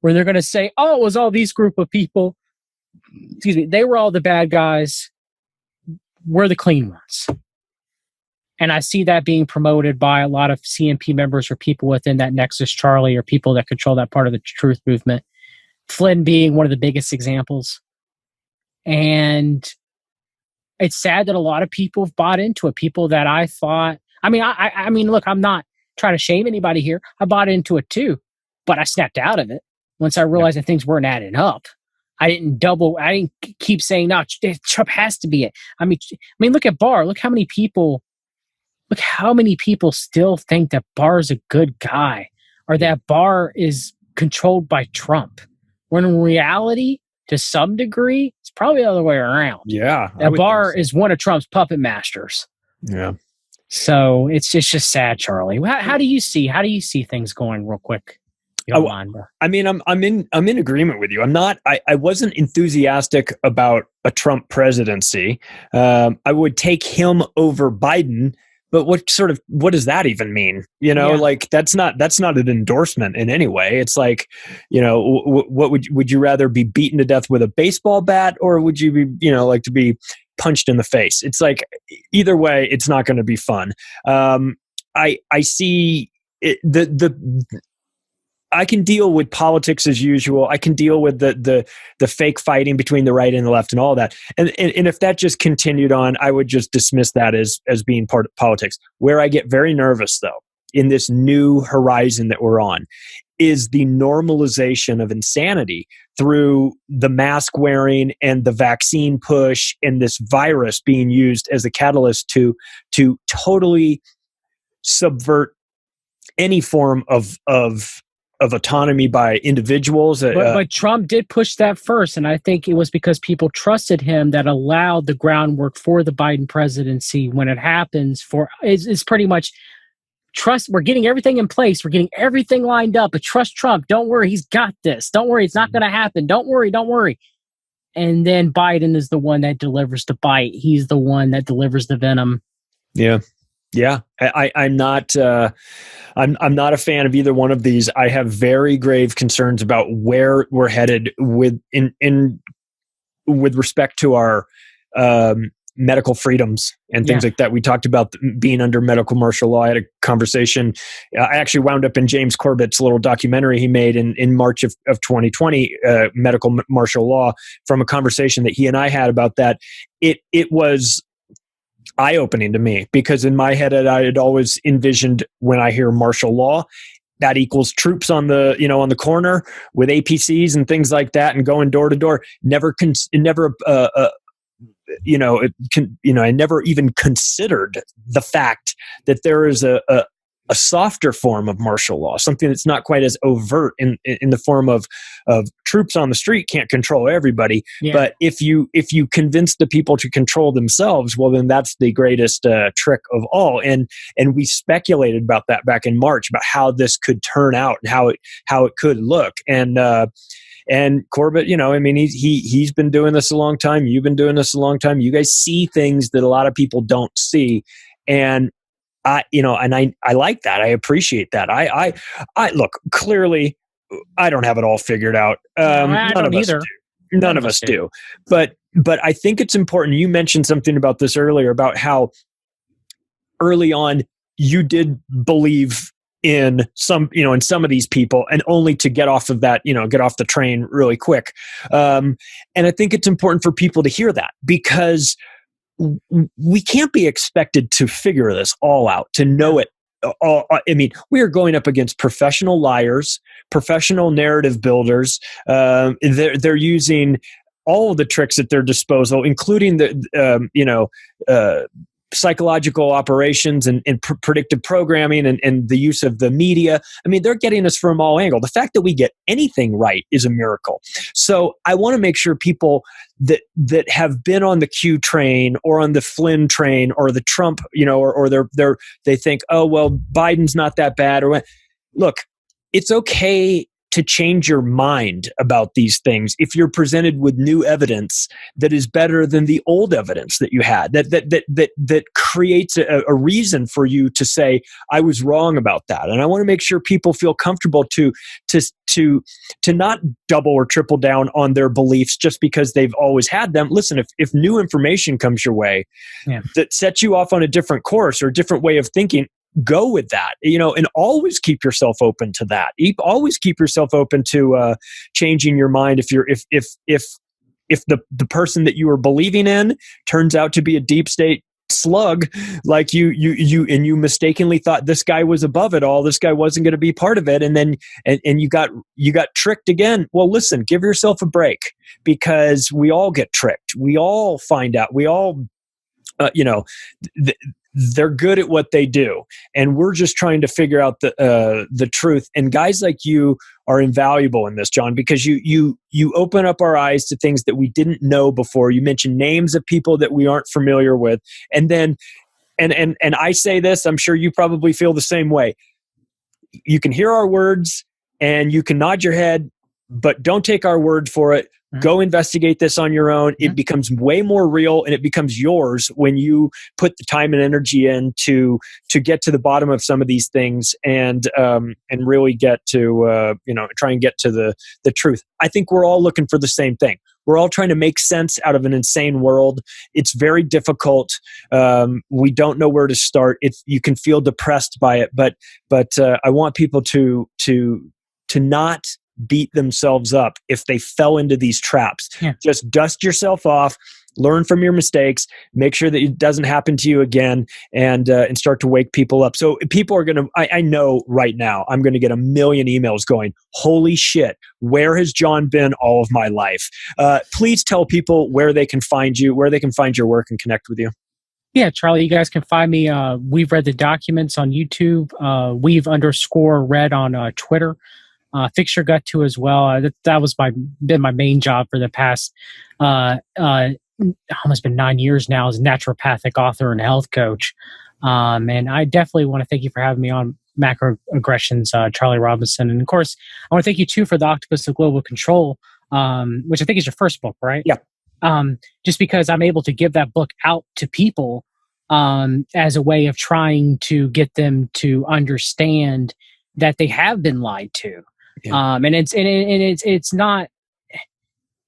where they're going to say, oh, it was all these group of people, they were all the bad guys, we're the clean ones. And I see that being promoted by a lot of CMP members or people within that Nexus Charlie or people that control that part of the truth movement. Flynn being one of the biggest examples. And it's sad that a lot of people have bought into it. People that I thought, I mean, look, I'm not trying to shame anybody here. I bought into it too, but I snapped out of it once I realized that things weren't adding up. I didn't keep saying, no, Trump has to be it. I mean, look at Barr. Look how many people still think that Barr is a good guy or that Barr is controlled by Trump. When in reality, to some degree, it's probably the other way around. Yeah. That Barr is one of Trump's puppet masters. Yeah. So it's just sad, Charlie. How do you see things going real quick? I mean, I'm in agreement with you. I wasn't enthusiastic about a Trump presidency. I would take him over Biden. But what does that even mean? That's not an endorsement in any way. It's what would you rather be beaten to death with a baseball bat, or would you be, like to be punched in the face? It's either way, it's not going to be fun. I see it, I can deal with politics as usual. I can deal with the fake fighting between the right and the left and all that. And if that just continued on, I would just dismiss that as being part of politics. Where I get very nervous, though, in this new horizon that we're on, is the normalization of insanity through the mask wearing and the vaccine push and this virus being used as a catalyst to totally subvert any form of autonomy by individuals. But Trump did push that first, and I think it was because people trusted him that allowed the groundwork for the Biden presidency when it happens. It's pretty much trust. We're getting everything in place. We're getting everything lined up. But trust Trump. Don't worry, he's got this. Don't worry, it's not going to happen. Don't worry. And then Biden is the one that delivers the bite. He's the one that delivers the venom. Yeah. Yeah, I'm not a fan of either one of these. I have very grave concerns about where we're headed with respect to our medical freedoms and things like that. We talked about being under medical martial law. I had a conversation. I actually wound up in James Corbett's little documentary he made in March of 2020, medical martial law, from a conversation that he and I had about that. It was eye-opening to me, because in my head I had always envisioned, when I hear martial law, that equals troops on the corner with APCs and things like that and going door to door. I never even considered the fact that there is a softer form of martial law, something that's not quite as overt in the form of troops on the street can't control everybody. Yeah. But if you convince the people to control themselves, well, then that's the greatest trick of all. And we speculated about that back in March, about how this could turn out and how it could look. And And Corbett, I mean, he's been doing this a long time. You've been doing this a long time. You guys see things that a lot of people don't see. And I like that. I appreciate that. I look, clearly I don't have it all figured out. I don't either. None of us do. But I think it's important. You mentioned something about this earlier, about how early on you did believe in some of these people, and only to get off of that, get off the train really quick. And I think it's important for people to hear that, because we can't be expected to figure this all out, to know it all. I mean, we are going up against professional liars, professional narrative builders. They're using all of the tricks at their disposal, including the psychological operations and predictive programming and the use of the media. I mean, they're getting us from all angles. The fact that we get anything right is a miracle. So I want to make sure people that have been on the Q train or on the Flynn train or the Trump, or they think, oh, well, Biden's not that bad. Or look, it's okay to change your mind about these things if you're presented with new evidence that is better than the old evidence that you had, that creates a reason for you to say, I was wrong about that. And I want to make sure people feel comfortable to not double or triple down on their beliefs just because they've always had them. Listen, if new information comes your way that sets you off on a different course or a different way of thinking, go with that, and always keep yourself open to that. Always keep yourself open to changing your mind if the person that you were believing in turns out to be a deep state slug, like you mistakenly thought this guy was above it all, this guy wasn't going to be part of it, and then you got tricked again. Well, listen, give yourself a break, because we all get tricked. We all find out. We all they're good at what they do, and we're just trying to figure out the truth. And guys like you are invaluable in this, John, because you open up our eyes to things that we didn't know before. You mentioned names of people that we aren't familiar with, and then and I say this, I'm sure you probably feel the same way. You can hear our words and you can nod your head, but don't take our word for it. Go investigate this on your own. It becomes way more real, and it becomes yours when you put the time and energy in to get to the bottom of some of these things and really get to try and get to the truth. I think we're all looking for the same thing. We're all trying to make sense out of an insane world. It's very difficult. We don't know where to start. You can feel depressed by it, but I want people to not beat themselves up if they fell into these traps. Just dust yourself off, learn from your mistakes, make sure that it doesn't happen to you again, and start to wake people up. So people are going to, I know right now, I'm going to get a million emails going, holy shit, where has John been all of my life? Please tell people where they can find you, where they can find your work and connect with you. Yeah, Charlie, you guys can find me. We've read the documents on YouTube. We've _read on Twitter. Fix Your Gut too as well. That was been my main job for the past almost been 9 years now as a naturopathic author and health coach. And I definitely want to thank you for having me on Macroaggressions, Charlie Robinson. And of course, I want to thank you too for The Octopus of Global Control, which I think is your first book, right? Yeah. Just because I'm able to give that book out to people as a way of trying to get them to understand that they have been lied to. Yeah. And it's not,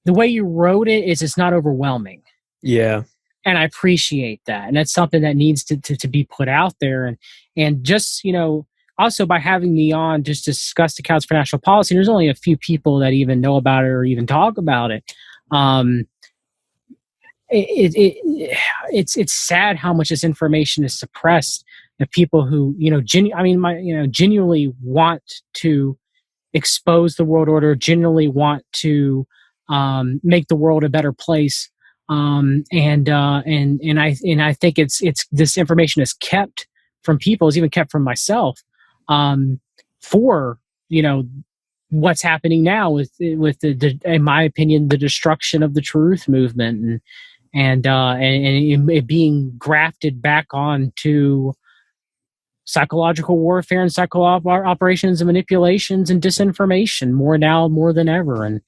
the way you wrote it's not overwhelming. Yeah. And I appreciate that. And that's something that needs to be put out there. And just, also by having me on just to discuss the Council for National Policy, there's only a few people that even know about it or even talk about it. It's sad how much this information is suppressed. The people who, genuinely want to expose the world order, genuinely want to make the world a better place, and I think it's this information is kept from people, is even kept from myself, for what's happening now with the in my opinion, the destruction of the truth movement and it being grafted back onto psychological warfare and psychological operations and manipulations and disinformation more than ever. And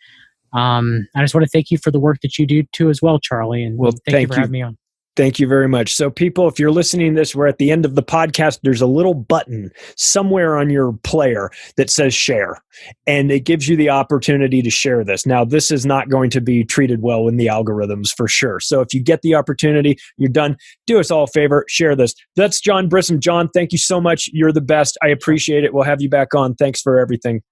I just want to thank you for the work that you do too as well, Charlie. And thank you for having me on. Thank you very much. So people, if you're listening to this, we're at the end of the podcast. There's a little button somewhere on your player that says share, and it gives you the opportunity to share this. Now, this is not going to be treated well in the algorithms for sure. So if you get the opportunity, you're done, do us all a favor, share this. That's John Brisson. John, thank you so much. You're the best. I appreciate it. We'll have you back on. Thanks for everything.